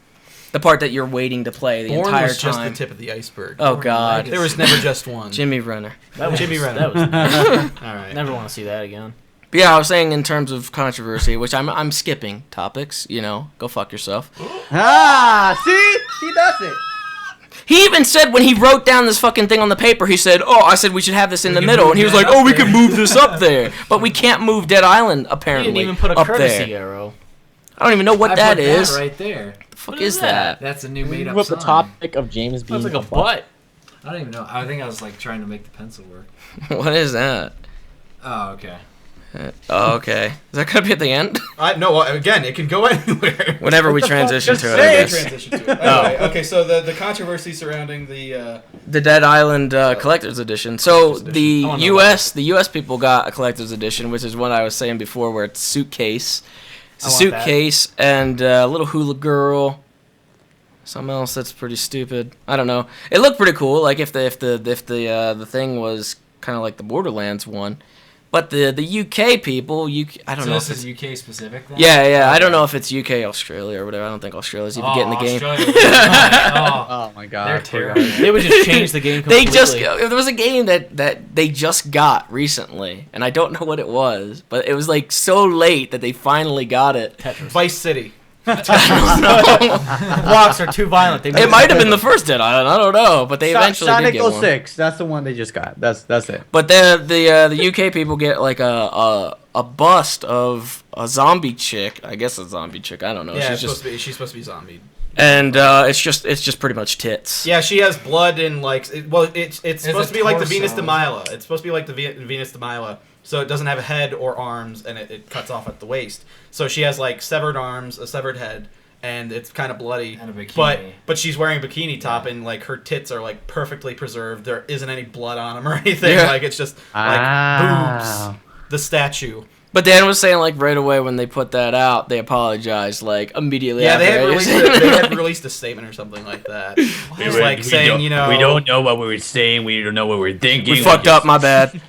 The part that you're waiting to play the Bourne entire was just time. the tip of the iceberg. Oh God, There was never just one. Jimmy Renner. That was Jimmy Renner. That was All right. never want to see that again. But yeah, I was saying in terms of controversy, which I'm skipping topics. You know, go fuck yourself. See, he does it. He even said when he wrote down this fucking thing on the paper, he said, "Oh, I said we should have this in the can middle," move and he was that like, up "Oh, we there." can move this up there, but we can't move Dead Island apparently." He didn't even put a up courtesy there. arrow. I don't even know what I that put is. That right there. The fuck What is is that? That's a new made up With the sign. topic of James being Sounds like a fuck. butt. I don't even know. I think I was like trying to make the pencil work. What is that? Oh, okay. Oh, okay. Is that gonna be at the end? No, again, it can go anywhere. Whenever we the fuck? transition Just to it, say I it. guess. Transition to it. Anyway, okay, so the controversy surrounding the The Dead Island collector's edition. So Collector's the edition. I wanna know the US people got a collector's edition, which is what I was saying before, where it's suitcase. It's a I want that. suitcase and a little hula girl. Something else that's pretty stupid. I don't know. It looked pretty cool. Like if the thing was kind of like the Borderlands one, but the UK people, I don't So know this if it's is UK specific then? yeah. I don't know if it's UK, Australia, or whatever. I don't think Australia's even getting the game. Oh, Oh my god. they're terrible. They would just change the game They completely. just there was a game that they just got recently, and I don't know what it was, but it was like so late that they finally got it. Vice City. Blocks are too violent. They It might have been the first Dead Island. I don't know, but they eventually Sonic did get one. 06. That's the one they just got. That's it. But the UK people get like a bust of a zombie chick. I guess a zombie chick. I don't know. Yeah, She's she's supposed to be zombie. and it's just pretty much tits. Yeah, she has blood and like it's supposed to be like the torso. Venus de Milo. It's supposed to be like the Venus de Milo. So it doesn't have a head or arms, and it cuts off at the waist. So she has like severed arms, a severed head, and it's kind of bloody. And a bikini. But she's wearing a bikini top, and like her tits are like perfectly preserved. There isn't any blood on them or anything. Yeah. Like it's just like boobs. The statue. But Dan was saying like right away when they put that out, they apologized like immediately. Yeah, they after. had released a statement or something like that. It was like saying, you know, we don't know what we were saying. We don't know what we were thinking. We fucked up. My bad.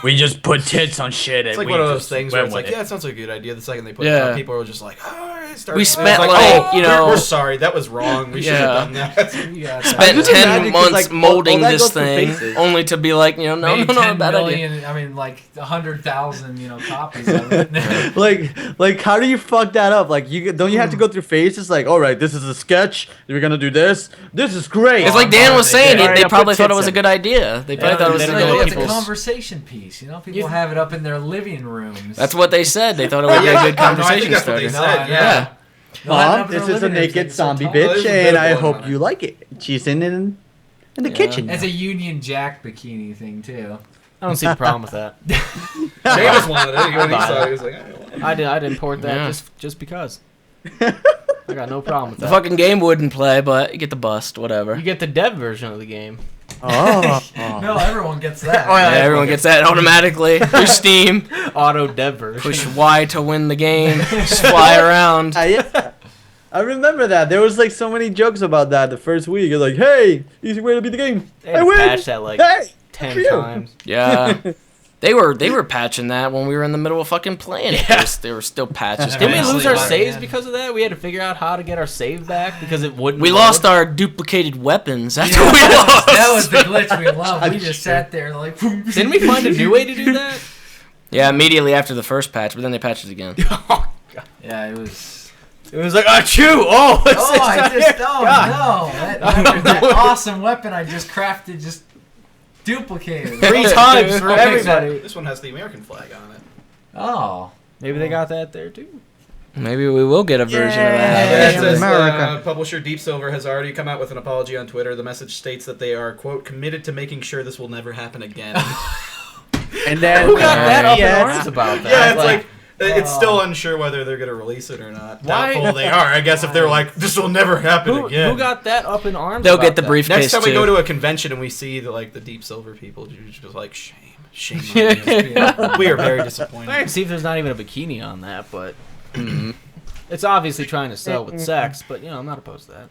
We just put tits on shit. It's and like we one of those just things where went it's like, with yeah, it. it sounds like a good idea. The second they put it Yeah. out, people were just like, oh, We spent, like, oh, you know- we're sorry, that was wrong. We should Yeah. have done that. Yeah, Spent just imagine 10 'cause, months like, molding all that this goes through thing, faces. only to be like, you know, made no, 10 bad idea. million, I mean, like 100,000, copies of it. like how do you fuck that up? Like you have to go through phases. Like, all right, this is a sketch. We're gonna do this. This is great. It's like Dan was saying, Alright, they I'll probably put thought it tits was a in. good idea. They probably thought it was they a don't good know idea. It's a people's- conversation piece. People have it up in their living rooms. That's what they said. They thought it would be a good No, I think conversation that's what they starter. said. No, I Yeah. know. They'll have it Mom, up in this their is a living rooms, naked it's so zombie tall. There's bitch, a bit and of I blood hope on it. you like it. She's in the kitchen. It's a Union Jack bikini thing too. I don't see the problem with that. Seamus wanted it. When he saw it, he was like, I don't want it. I'd import that Yeah. just because. I got no problem with The that. fucking game wouldn't play, but you get the bust, whatever. You get the dev version of the game. Oh. No, everyone gets that. Yeah, everyone gets that automatically through Steam. Auto dev version. Push Y to win the game. Just fly around. Yeah. I remember that. There was like so many jokes about that the first week. You're like, hey, easy way to beat the game. They had I to win. patch that like Hey, 10 for you. times. Yeah. They were patching that when we were in the middle of fucking playing it. They were still patches. Didn't we Eventually, lose our by the saves end. because of that? We had to figure out how to get our save back because it wouldn't. We load. lost our duplicated weapons after we Yeah, lost. that was the glitch we loved. We just sat there like. Didn't we find a new way to do that? Yeah, immediately after the first patch, but then they patched it again. Yeah, it was. It was like, achoo! Oh, it's Oh, I just. Oh God. no! That awesome weapon I just crafted just duplicated. 3 times for Okay, everybody. This one has the American flag on it. Oh. Maybe they got that there too. Maybe we will get a version of Yeah, that. it says, America. publisher Deep Silver has already come out with an apology on Twitter. The message states that they are, quote, committed to making sure this will never happen again. And then Who got that up in yes. arms about that? Yeah, it's like it's still unsure whether they're going to release it or not. Why- Doubtful they are. I guess if they're like, this will never happen again. who got that up in arms? They'll about get the that? briefcase Next time we too. go to a convention and we see the Deep Silver people, you're just like, shame on you. We are very I disappointed. can see if there's not even a bikini on that, but it's obviously trying to sell with sex. But I'm not opposed to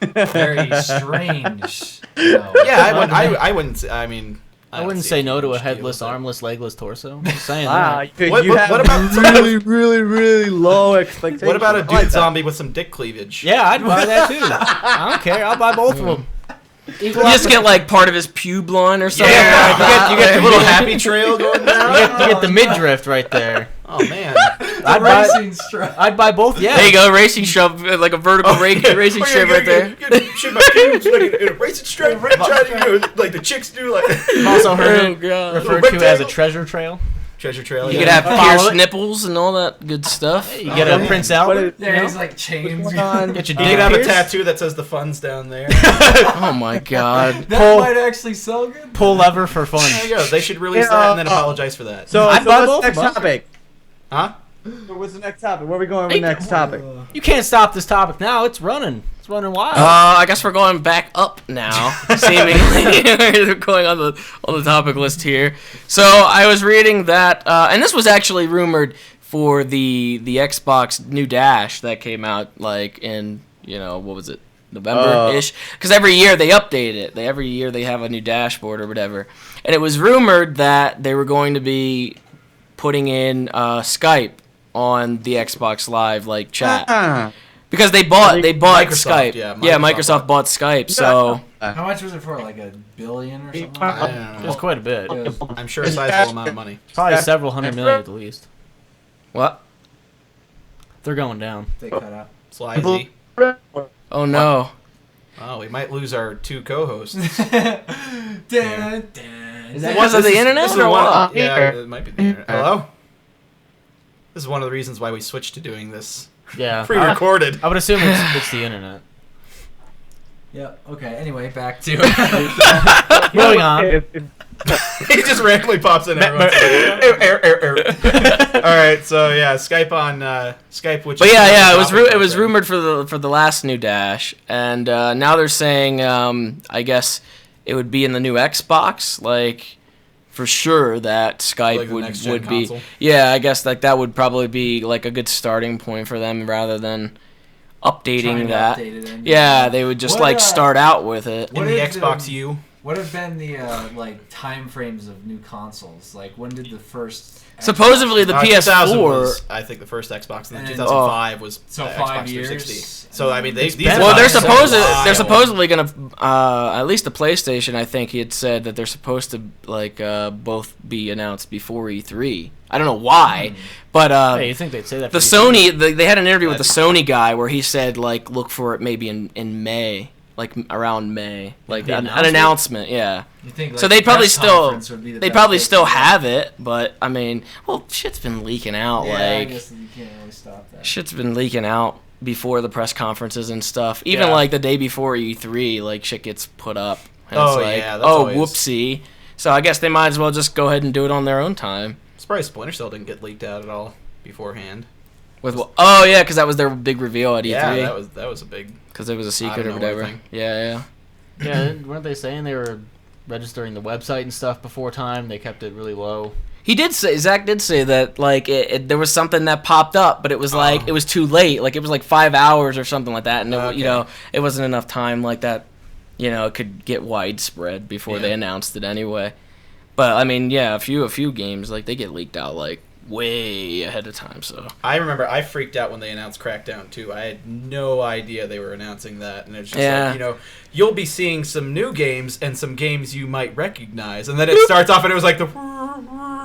that. Very strange. Yeah, I wouldn't. I mean, I wouldn't say no to a headless, armless, legless torso. I'm just saying that. What about really, really, really low expectations? What about a dude I like that. zombie with some dick cleavage? Yeah, I'd buy that too. I don't care. I'll buy both of them. You just get like part of his pube line or something. Yeah, like that. you get the little happy trail going down. You get the midriff right there. Oh man, I'd buy both. Yeah. There you go, racing strap, like a vertical racing strap right there. Shoot my pubes like in a racing strap, like the chicks do. Like I've also heard it God. referred to as a treasure trail. treasure trail. You could have pierced nipples and all that good stuff. You get a Prince Albert. There's like chains. Get your You could have a pierced. tattoo that says the fun's down there. Oh my God. That might actually sell good. Pull lever for fun. There you go. They should release that and then apologize for that. So, I'd so buy what's both the next of 'em. topic? Huh? So what's the next topic? Where are we going with next topic? You can't stop this topic now. It's running. It's running wild. I guess we're going back up now, seemingly. We're going on the topic list here. So I was reading that, and this was actually rumored for the Xbox new Dash that came out like in what was it, November-ish? Because every year they update it. Every year they have a new dashboard or whatever, and it was rumored that they were going to be putting in Skype on the Xbox Live like chat. Because they bought Microsoft, Skype. yeah, Microsoft bought Skype. So How much was it for? Like $1 billion or something? I don't It know. was quite a bit. I'm sure a sizable amount of money. Probably several hundred million at the least. what? They're going down. They cut out. Slizy. Oh no. Oh, we might lose our two co-hosts. Dun, dun. Is that because of the internet This is or one. what? Yeah, it might be the internet. Hello. This is one of the reasons why we switched to doing this Yeah. pre-recorded. I would assume it's the internet. Yeah. Okay. Anyway, back to Moving on. He just randomly pops in. Everyone's like, All right, so yeah, Skype on Skype, which. But yeah, it was rumored for the last new Dash, and now they're saying I guess it would be in the new Xbox, like for sure that Skype Like the next-gen would be. console? Yeah, I guess like that would probably be like a good starting point for them rather than updating Trying to that. update it and- Yeah, they would just What, start out with it. in What the is, Xbox U. What have been the like time frames of new consoles? Like when did the first? Supposedly the 2000 PS4. was, I think, the first Xbox, and then And- 2005 was So Xbox 5 360. years. So I mean, these. been Well, about they're so supposedly gonna at least the PlayStation. I think he had said that they're supposed to like both be announced before E3. I don't know why, but Hey, you think they'd say that? the for you? Sony they had an interview with the Sony guy where he said like look for it maybe in May, like around May, like The an announcement? announcement. Yeah. You think, like, So they'd the probably press still conference would be the they best probably place still to do it. have it, but I mean, well, shit's been leaking out. Yeah, I like guess you can't really stop that. shit's been leaking out before the press conferences and stuff. Even Yeah. like the day before E3, like shit gets put up. And Oh, it's like, yeah, that's oh, always- whoopsie. So I guess they might as well just go ahead and do it on their own time. Surprised Splinter Cell didn't get leaked out at all beforehand. Oh yeah, because that was their big reveal at Yeah, E3. that was a big. Because it was a secret Out or of whatever. nowhere thing. Yeah. Yeah, weren't they saying they were registering the website and stuff before time? They kept it really low. Zach did say that like there was something that popped up, but it was like it was too late. Like it was like 5 hours or something like that, and Okay. it wasn't enough time like that. It could get widespread before they Yeah. announced it anyway. But I mean, yeah, a few games like they get leaked out like way ahead of time. So I remember I freaked out when they announced Crackdown 2. I had no idea they were announcing that, and it's just Yeah. like, you'll be seeing some new games and some games you might recognize, and then it starts off and it was like the.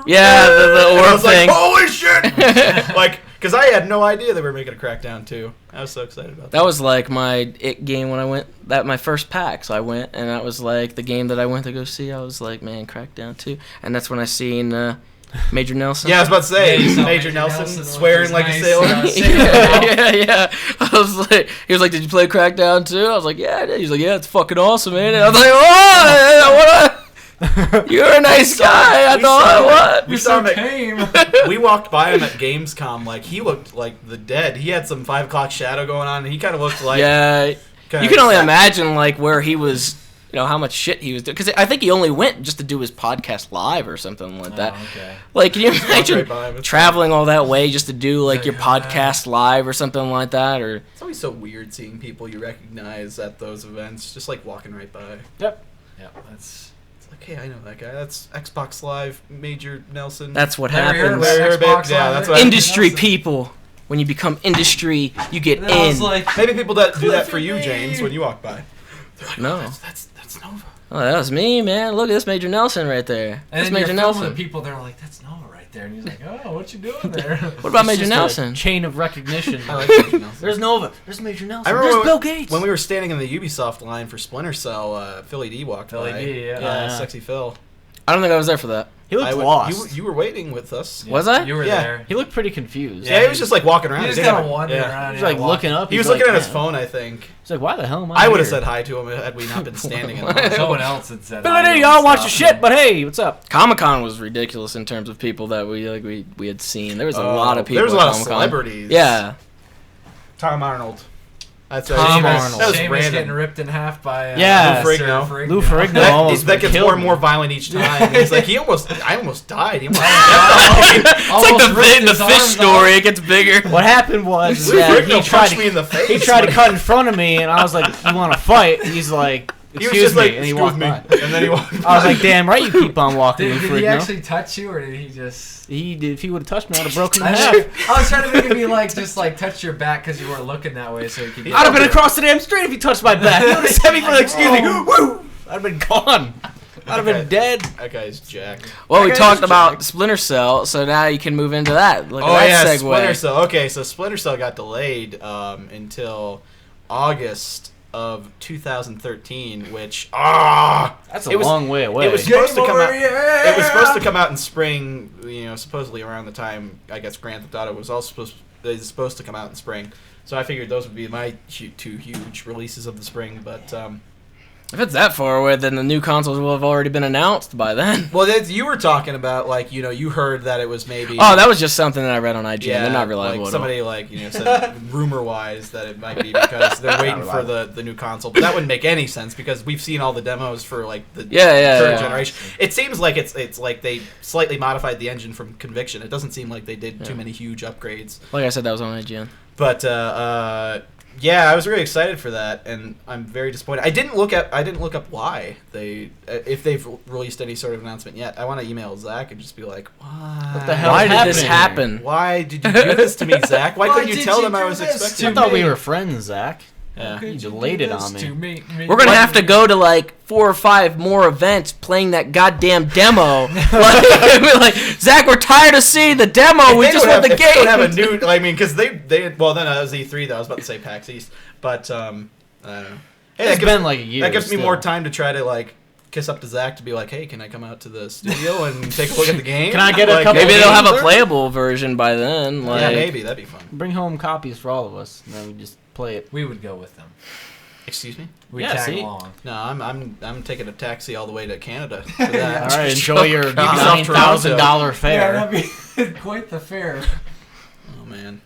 yeah, the And I orb was thing. like, holy shit! Like, because I had no idea they were making a Crackdown 2. I was so excited about that. That was like my it game when I went my first pack. So I went and that was like the game that I went to go see. I was like, man, Crackdown 2, and that's when I seen Major Nelson. Yeah, I was about to say, Yeah, you saw Major Major Nelson Nelson with swearing his like nice, a sailor. yeah. I was like, he was like, "Did you play Crackdown 2?" I was like, "Yeah, I did." He's like, "Yeah, it's fucking awesome, man." And I was like, "Oh, you're a nice guy." I thought, "What?" We saw him at, Tame. we walked by him at Gamescom. Like, he looked like the dead. He had some 5 o'clock shadow going on, and he kind of looked like. Yeah, kinda you can only sad. imagine like where he was. How much shit he was doing. Because I think he only went just to do his podcast live or something like that. Oh, okay. Like, can you Walked imagine right by him. It's traveling all that way just to do like your podcast live or something like that? Or It's always so weird seeing people you recognize at those events, just like walking right by. Yeah, that's like, hey, I know that guy. That's Xbox Live Major Nelson. That's what Larry happens. Herbert, Xbox yeah, Live. that's what Industry Nelson. people. When you become industry, you get And then I was in. like, Maybe people that do that for Cliffy you, B. James, when you walk by. They're like, No. oh, that's Nova. Oh, that was me, man. Look at this Major Nelson right there. and That's then Major you're Nelson. filming the people, they're like, that's Nova right there. And he's like, oh, what you doing there? What about It's Major just a Nelson? chain of recognition. I like Major Nelson. There's Nova. There's Major Nelson. I remember There's Bill Gates. when we were standing in the Ubisoft line for Splinter Cell, Philly D walked Philly by. D, yeah. Sexy Phil. I don't think I was there for that. He looked I would- lost. You were waiting with us. Was I? You were Yeah. there. He looked pretty confused. Yeah, he was just like walking around. He He just didn't kind of have a- wandering yeah. around. He was like looking up. He was He's looking like, at his "Man." phone, I think. He's like, why the hell am I I would have here? said hi to him had we not been standing in line. Someone else had said, Billy, y'all watch your shit, but hey, what's up? Comic-Con was ridiculous in terms of people that we had seen. There was a lot of people. There was a at lot of Comic-Con. celebrities. Yeah. Tom Arnold. That's Tom right. Arnold. That was Seamus random. getting ripped in half by Yeah. Lou Ferrigno. Lou Ferrigno. That, almost that gets killed more and me. more violent each time. He's like, I almost died. He almost It's like Almost ripped the his fish arms story. It gets bigger. What happened was Lou that Ferrigno he tried punched me in the face. he tried to when cut in front of me, and I was like, "You want to fight?" He's like, He was "Excuse just me," like, and he excuse walked me. by. And then he walked I was like, "Damn right, you keep on walking, Did, Lou did he Ferrigno." actually touch you, or did he just... He did. If he would have touched me, I would have broken in I half. was trying to think if he just touched your back because you weren't looking that way, so he could. I'd have been across the damn street if he touched my back. He would have sent me for the excuse me. Woo! I'd have been gone. I'd have been dead. That guy's jacked. Well, we Okay, talked that's about Jack. Splinter Cell, so now you can move into that. Look Oh at yeah, that segue. Splinter Cell. Okay, so Splinter Cell got delayed until August of 2013, which That's a it was- long way away. it was supposed to come out. Yeah! It was supposed to come out in spring. You know, supposedly around the time I guess Grand Theft Auto was also supposed to come out in spring. So I figured those would be my two huge releases of the spring. But If it's that far away, then the new consoles will have already been announced by then. well, you were talking about like you heard that it was maybe. Oh, that was just something that I read on IGN. They're not reliable like at somebody said rumor-wise that it might be because they're waiting for the new console. But that wouldn't make any sense because we've seen all the demos for like the current generation. It seems like it's like they slightly modified the engine from Conviction. It doesn't seem like they did too many huge upgrades. all. Like I said, that was on IGN. But yeah, I was really excited for that, and I'm very disappointed. I didn't look up why if they've released any sort of announcement yet. I want to email Zach and just be like, why? What the hell? Why What's did this happening? happen? Why did you do this to me, Zach? Why couldn't you did tell you them I do was this expecting? I thought we were friends, Zach. Yeah. You delayed it on me. We're gonna have to go to like 4 or 5 more events playing that goddamn demo. like, Zach, we're tired of seeing the demo. We just want the If they don't have a game. new. I mean, because they well then that was E3 though. I was about to say PAX East, but I don't know. Hey, It's been like a year. that gives me still. more time to try to like kiss up to Zach to be like, hey, can I come out to the studio and take a look at the game? Can I get a Like, couple Maybe they'll have a games? playable version by then. Like, Yeah, maybe that'd be fun. Bring home copies for all of us, and then we just play it. We would go with them. Excuse me. We Yeah, tag see? along. No, I'm taking a taxi all the way to Canada for that. All right, enjoy your Ubisoft $9,000 fare. Yeah, that'd be quite the fair. Oh man.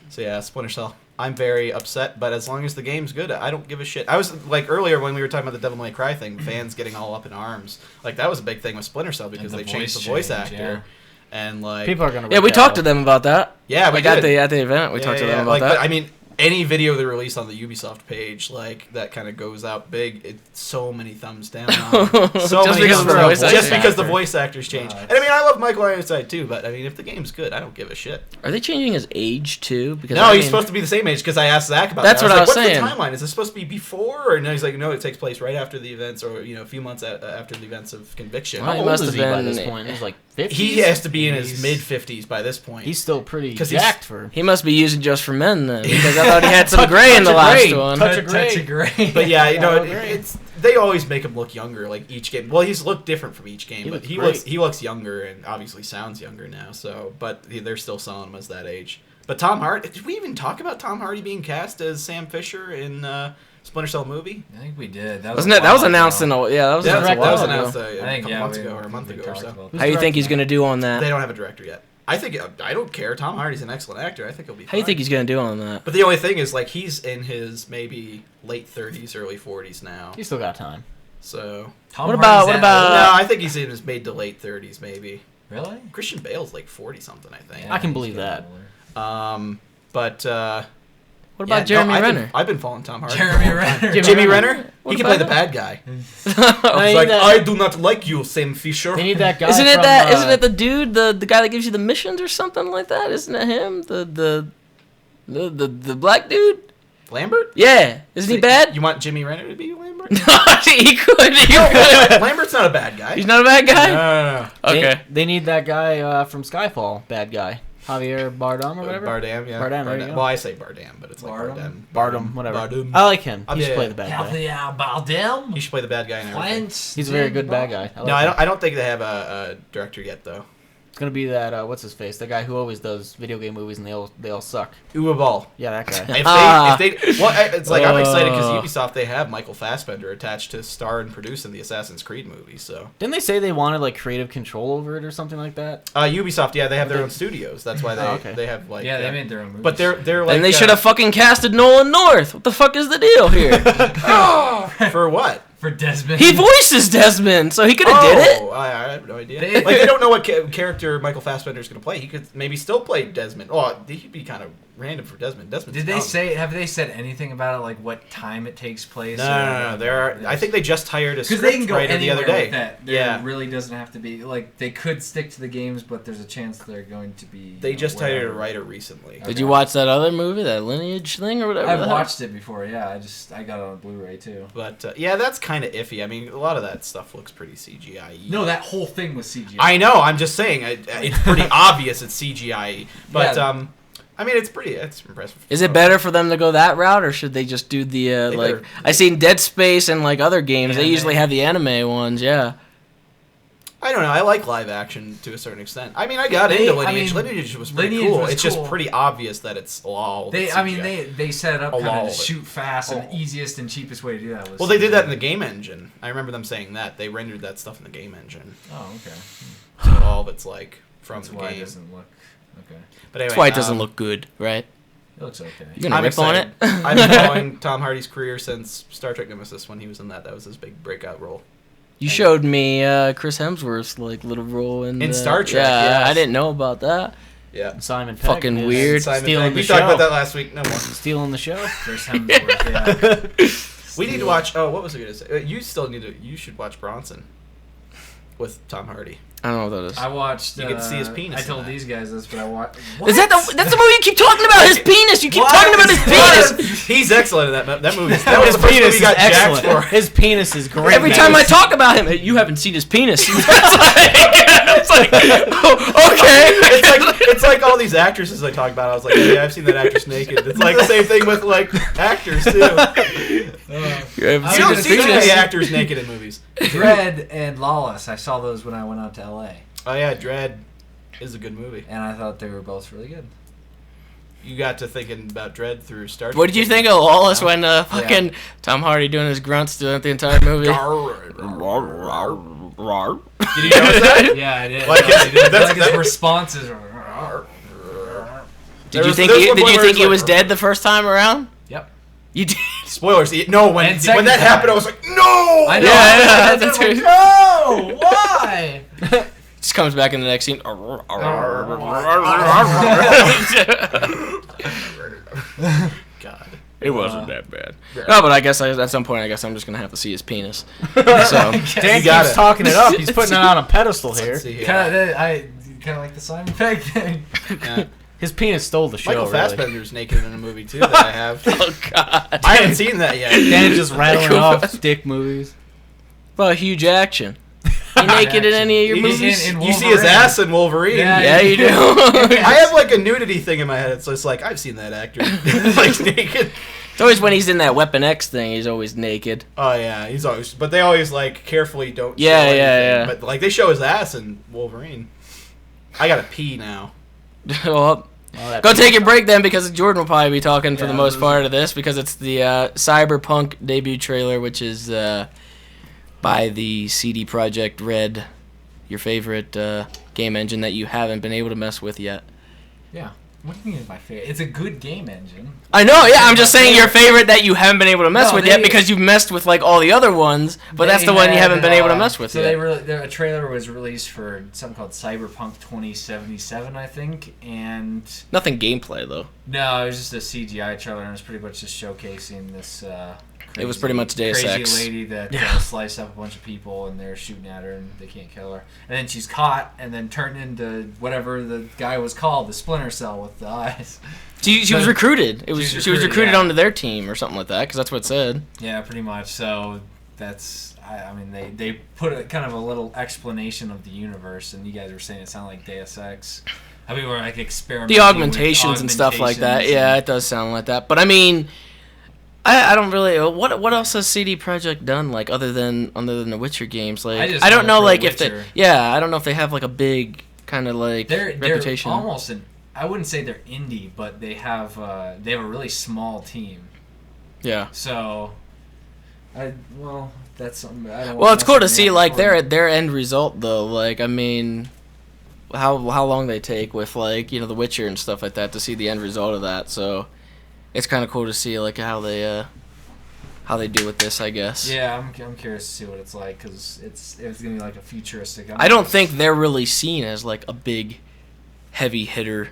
So yeah, Splinter Cell. I'm very upset, but as long as the game's good, I don't give a shit. I was like earlier when we were talking about the Devil May Cry thing, fans getting all up in arms. Like that was a big thing with Splinter Cell because And they the changed the voice voice change, actor. And like People are gonna. yeah, we reach talked out. to them about that. yeah, we Like at did. the event, we talked to them about like, that. But, I mean, any video they release on the Ubisoft page, like that kind of goes out big. It's so many thumbs down. On it. So Just many because of the thumbs voice down. Just actor. because the voice actors change. And I mean, I love Michael Ironside too, but I mean, if the game's good, I don't give a shit. Are they changing his age too? Because No, I he's mean, supposed to be the same age because I asked Zach about That's that. what I was like, saying. What's the timeline? Is this supposed to be before? Or no, he's like, no, it takes place right after the events or, a few months after the events of Conviction. Well, How he old must is have he by been- this point? He's like 50s? He has to be in his He's- mid-50s by this point. He's still pretty 'Cause he's- jacked for. He must be using Just for Men then, because I thought he had some Touch- gray in the touch of last gray. one. Touch of gray. Touch of gray. But yeah, Yeah, it's they always make him look younger, like each game. Well, he's looked different from each game, He but looks he great. looks younger and obviously sounds younger now. So, but they're still selling him as that age. But Tom Hardy, did we even talk about Tom Hardy being cast as Sam Fisher in Splinter Cell movie? I think we did. That Wasn't it? That was announced in a. a that was That announced a was while announced ago. a I think couple yeah, months we- ago or a we month ago or talked so. about How that. do you think he's gonna do on They that? don't have a director yet. I think I don't care. Tom Hardy's an excellent actor. I think he'll be. How do you fine. think he's gonna do on that? But the only thing is, like, he's in his maybe late 30s, early 40s now. He's still got time. So Tom What Hardy's about- what that about- no, I think he's in his mid to late 30s, maybe. old? Really? Christian Bale's like 40 something, I think. I can he's believe getting that. older. But What What about Jeremy Renner? I've been following Tom Hardy. Jeremy Renner. Jimmy Renner? What He can play about the bad guy. They He's need like, that- I do not like you, Sam Fisher. They need that guy. Isn't it from, that? Isn't it the dude, the guy that gives you the missions or something like that? Isn't it him? The black dude? Lambert? Yeah. Isn't he bad? You want Jimmy Renner to be Lambert? he could. Lambert's not a bad guy. He's not a bad guy. No. Okay. They need that guy from Skyfall. Bad guy. Javier Bardem or whatever. Bardem, yeah. Bardem, there you go. Well, I say Bardem, but it's like Bardem? Bardem. Bardem, whatever. Bardem. I like him. He Yeah, should play the bad guy. Javier Bardem. He should play the bad guy in everything. He's a very good bad guy. No, I don't think they have a director yet, though. It's gonna be that what's his face? The guy who always does video game movies and they all suck. Uwe Ball. Yeah, that guy. It's like I'm excited because Ubisoft, they have Michael Fassbender attached to star and produce in the Assassin's Creed movie. So Didn't they say they wanted like creative control over it or something like that? Ubisoft, yeah, they have their own studios. That's why they have like Yeah, they made their own movies. But they're like And they should have fucking casted Nolan North. What the fuck is the deal here? for what? for Desmond. He voices Desmond, so he could have did it. I have no idea. They don't know what character Michael Fassbender's going to play. He could maybe still play Desmond. Oh, he'd be kind of random for Desmond. Desmond's Did they young. say? Have they said anything about it? Like what time it takes place? No. I think they just hired a because they can script go writer the other anywhere day. with that. There Yeah. really doesn't have to be like they could stick to the games, but there's a chance they're going to be. They just hired a wherever. writer recently. Okay. Did you watch that other movie, that Lineage thing or whatever? I've the hell? watched it before. Yeah, I got it on Blu-ray too. But yeah, that's kind of iffy. I mean, a lot of that stuff looks pretty CGI. No, that whole thing was CGI. I know. I'm just saying, it's pretty obvious it's CGI. But Yeah. I mean, it's impressive. Is it better for them to go that route, or should they just do the like? better- I seen Dead Space and like other games. They Anime. usually have the anime ones. Yeah. I don't know. I like live action to a certain extent. I mean, I got into Lineage. Lineage was pretty Lineage cool. was It's just cool. pretty obvious that it's all. They set it up A kind lot of of to it. shoot fast, and Oh. the easiest and cheapest way to do that was. Well, they did that in the game engine. I remember them saying that they rendered that stuff in the game engine. Oh, okay. So all of it's like from That's the why it game. doesn't look. Okay. But anyway, That's why it doesn't look good, right? It looks okay. You gonna I'm rip on it? excited. I've been following Tom Hardy's career since Star Trek Nemesis when he was in that. That was his big breakout role. You showed me Chris Hemsworth's like little role in Star Trek, Yeah, yes. I didn't know about that. Yeah. Simon Pegg Fucking is weird. Simon stealing Pegg. the We show. talked about that last week. No more. Stealing the show. Chris Hemsworth, yeah. We need to watch. Oh, what was I going to say? You should watch Bronson with Tom Hardy. I don't know what that is. I watched. You get to see his penis I in told that. these guys this, but I watched. Is that that's the movie you keep talking about? His penis. You keep What? talking about his penis. He's excellent in that movie. That was His the first movie penis he is got jacked excellent. for. His penis is great. Every time I talk about him, hey, you haven't seen his penis. it's like oh, okay. It's like all these actresses I talk about. I was like, yeah, I've seen that actress naked. It's like the same thing with like actors too. You don't see too many actors naked in movies. Dread and Lawless. I saw those when I went out to LA, Oh yeah, Dread is a good movie. and I thought they were both really good. You got to thinking about Dread through Star Trek. What did you think of Lawless when fucking Tom Hardy doing his grunts throughout the entire movie? Did you notice that? Yeah, I did. Like, I did. that's- Like his that- responses. Did you think he was dead the first time around? Yep. You did. Spoilers. No, when And second that time. happened, I was like, no. I know. Yeah, I that's did. good. No, why? Just comes back in the next scene. God. It wasn't that bad. No, but I guess at some point, I'm just gonna have to see his penis. So Dan You got keeps it. talking it up. He's putting it on a pedestal here. Let's see here. Kind of like the Simon Pegg thing. Yeah. His penis stole the show. Michael really. Fassbender's naked in a movie too that I have. oh god. I haven't seen that yet. Dan just rattling off dick movies. Well, huge action. You naked in any of your You- movies? in You see his Wolverine. ass in Wolverine. Yeah. Yeah, you do. I have like a nudity thing in my head, so it's like I've seen that actor like naked. It's always when he's in that Weapon X thing. He's always naked. Oh yeah, he's always. But they always like carefully don't. Yeah, show yeah, anything. yeah. But like they show his ass in Wolverine. I gotta pee now. Well, Oh, go take your break then, because Jordan will probably be talking for Yeah, the most those part of this, because it's the Cyberpunk debut trailer, which is by the CD Projekt Red, your favorite game engine that you haven't been able to mess with yet. Yeah. What do you mean is my favorite? It's a good game engine. I know, yeah. I'm just saying your favorite that you haven't been able to mess with yet because you've messed with like all the other ones, but that's the one you haven't been able to mess with so yet. A trailer was released for something called Cyberpunk 2077, I think, and Nothing gameplay though. no, it was just a CGI trailer, and it was pretty much just showcasing this. It was pretty much Deus crazy Ex. lady that sliced up a bunch of people, and they're shooting at her, and they can't kill her. And then she's caught, and then turned into whatever the guy was called, the Splinter Cell with the eyes. She was recruited. She was recruited yeah. onto their team or something like that, because that's what it said. Yeah, pretty much. So that's, I mean, they put a kind of a little explanation of the universe, and you guys were saying it sounded like Deus Ex. I mean, we're like experimenting The augmentations and stuff like that. Yeah, it does sound like that. But I mean, I don't really. What else has CD Projekt done like other than the Witcher games? Like I don't know like if they. Yeah, I don't know if they have like a big kind of like reputation. They're almost I wouldn't say they're indie, but they have a really small team. Yeah. So, that's something. I don't Well, it's cool to see like their end result though. Like I mean, how long they take with like The Witcher and stuff like that to see the end result of that. So. It's kind of cool to see like how they do with this, I guess. Yeah, I'm curious to see what it's like because it's gonna be like a futuristic. I don't think they're really seen as like a big, heavy hitter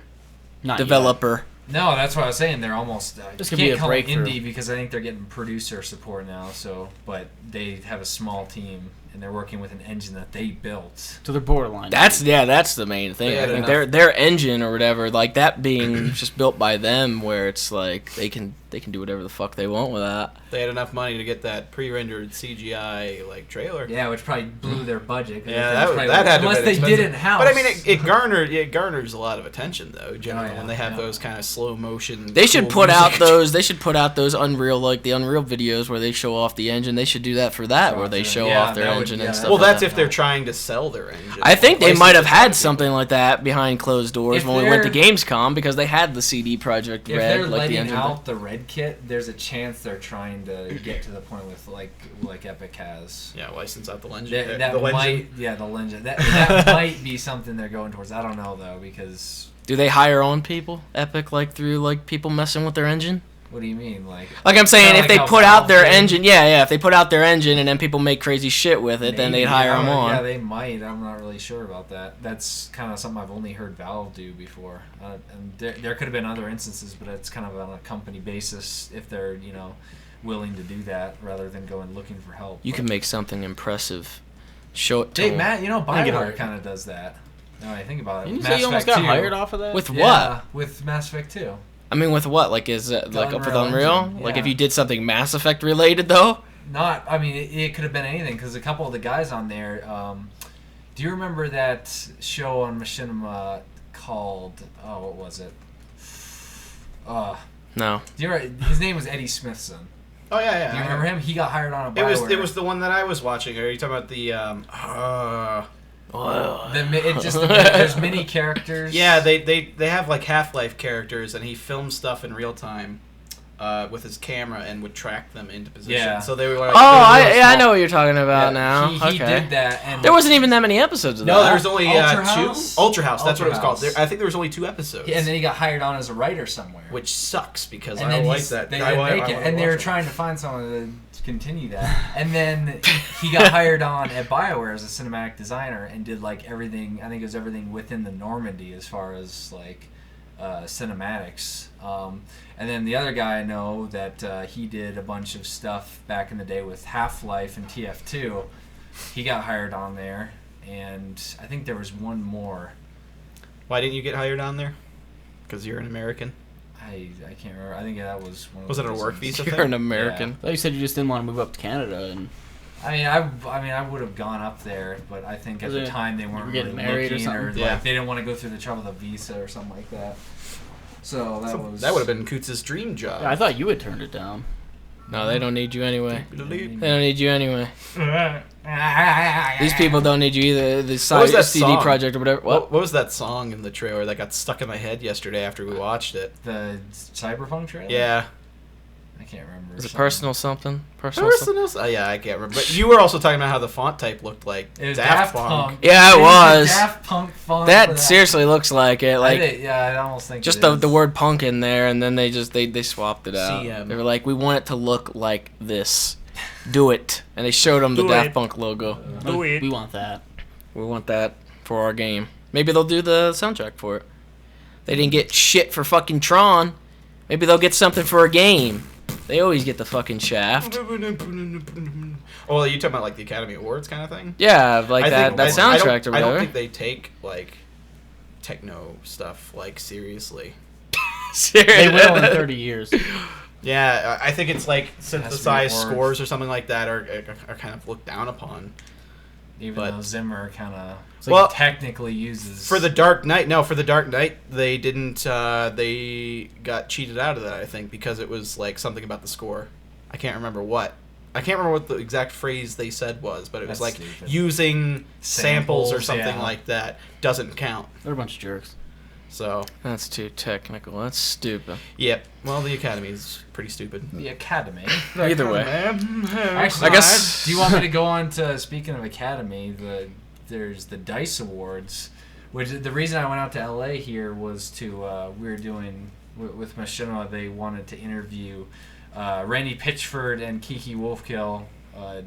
developer. Yet. No, that's what I was saying. They're almost. This could be a breakthrough. Indie because I think they're getting producer support now. So, but they have a small team. And they're working with an engine that they built. So they're borderline. That's the main thing. I think their engine or whatever, like that being just built by them, where it's like they can do whatever the fuck they want with that. They had enough money to get that pre-rendered CGI like trailer. Yeah, which probably blew their budget. Yeah, that had unless to they expensive. did it in house. But I mean, it garners a lot of attention though. Generally, when they have those kind of slow motion. They should put out those. They should put out those Unreal videos where they show off the engine. They should do that for that, where they show off their engine and stuff. Well, that's like if they're trying to sell their engine. I think they might have had something like that behind closed doors when we went to Gamescom because they had the CD Projekt Red. If they're like letting the engine out the Red kit, there's a chance they're trying to get to the point with like Epic has. Yeah, license out the engine. The engine. That might be something they're going towards. I don't know though because. Do they hire on people Epic through people messing with their engine? What do you mean, like I'm saying, if they put out their engine, if they put out their engine and then people make crazy shit with it, then they'd hire them on. Yeah, they might. I'm not really sure about that. That's kind of something I've only heard Valve do before. And there could have been other instances, but it's kind of on a company basis if they're willing to do that rather than going looking for help. You can make something impressive. Show it to them. Matt, BioWare kind of does that. Now I think about it. Didn't you say you almost got hired off of that? With yeah, what? With Mass Effect 2. I mean, with what? Like, is it like up with Unreal? Yeah. Like, if you did something Mass Effect related, though? I mean, it could have been anything because a couple of the guys on there. Do you remember that show on Machinima called? Oh, what was it? No. His name was Eddie Smithson. Oh yeah. Do you remember him? He got hired on a BioWare. It was the one that I was watching. Are you talking about the? There's many characters. Yeah, they have like Half-Life characters, and he filmed stuff in real time with his camera and would track them into position. Yeah. So they were like. I know what you're talking about now. He did that, and there wasn't even that many episodes of that. No, there was only Ultra 2. House? Ultra House. That's what it was called. House. I think there was only 2 episodes. And then he got hired on as a writer somewhere. Which sucks because and I don't like that. They didn't make it, and they were trying to find someone to continue that. And then he got hired on at BioWare as a cinematic designer and did everything. I think it was everything within the Normandy as far as cinematics. And then the other guy I know that he did a bunch of stuff back in the day with Half-Life and TF2. He got hired on there, and I think there was one more. Why didn't you get hired on there? Because you're an American. I can't remember. I think that was one of Was it a reasons. work visa You're thing? an American. I thought you said you just didn't want to move up to Canada and. I would have gone up there, but I think at the time they weren't getting really married looking, or something. they didn't want to go through the trouble of a visa or something like that. So that would have been Coots' dream job. Yeah, I thought you had turned it down. No, they don't need you anyway. They don't need you anyway. These people don't need you either. The What was that CD song? Projekt or whatever. What was that song in the trailer that got stuck in my head yesterday after we watched it? The Cyberpunk trailer. Yeah. I can't remember. Is it something. personal something? Personal something? Personal? Yeah, I can't remember. But you were also talking about how the font type looked like It was Daft Daft Punk. Punk. Yeah, it They used the was. Daft Punk font for That seriously looks like it. Like yeah, I almost think just it the is. word punk in there, and then they swapped it out. CM. They were like, we want it to look like this. Do it. And they showed them the Do Daft it. Punk logo. Do it. We want that. We want that for our game. Maybe they'll do the soundtrack for it. They didn't get shit for fucking Tron. Maybe they'll get something for a game. They always get the fucking shaft. Oh, well, you talking about like the Academy Awards kind of thing? Yeah, like that soundtrack or I don't whatever. think they take like techno stuff like seriously. They will in 30 years. Yeah, I think it's like be synthesized awards. scores or something like that are kind of looked down upon. Even but- though Zimmer kind of Well, technically uses For the Dark Knight, they didn't. They got cheated out of that, I think, because it was like something about the score. I can't remember what. I can't remember what the exact phrase they said was, but it was That's like stupid. using samples or Samples, something yeah. like that doesn't count. They're a bunch of jerks. So, That's too technical. That's stupid. yep. Well, the Academy is pretty stupid. the Academy. Either way. Actually, I guess- Do you want me to go on to speaking of Academy? There's the Dice Awards, which the reason I went out to LA here was to we were doing with Machinima. They wanted to interview Randy Pitchford and Kiki Wolfkill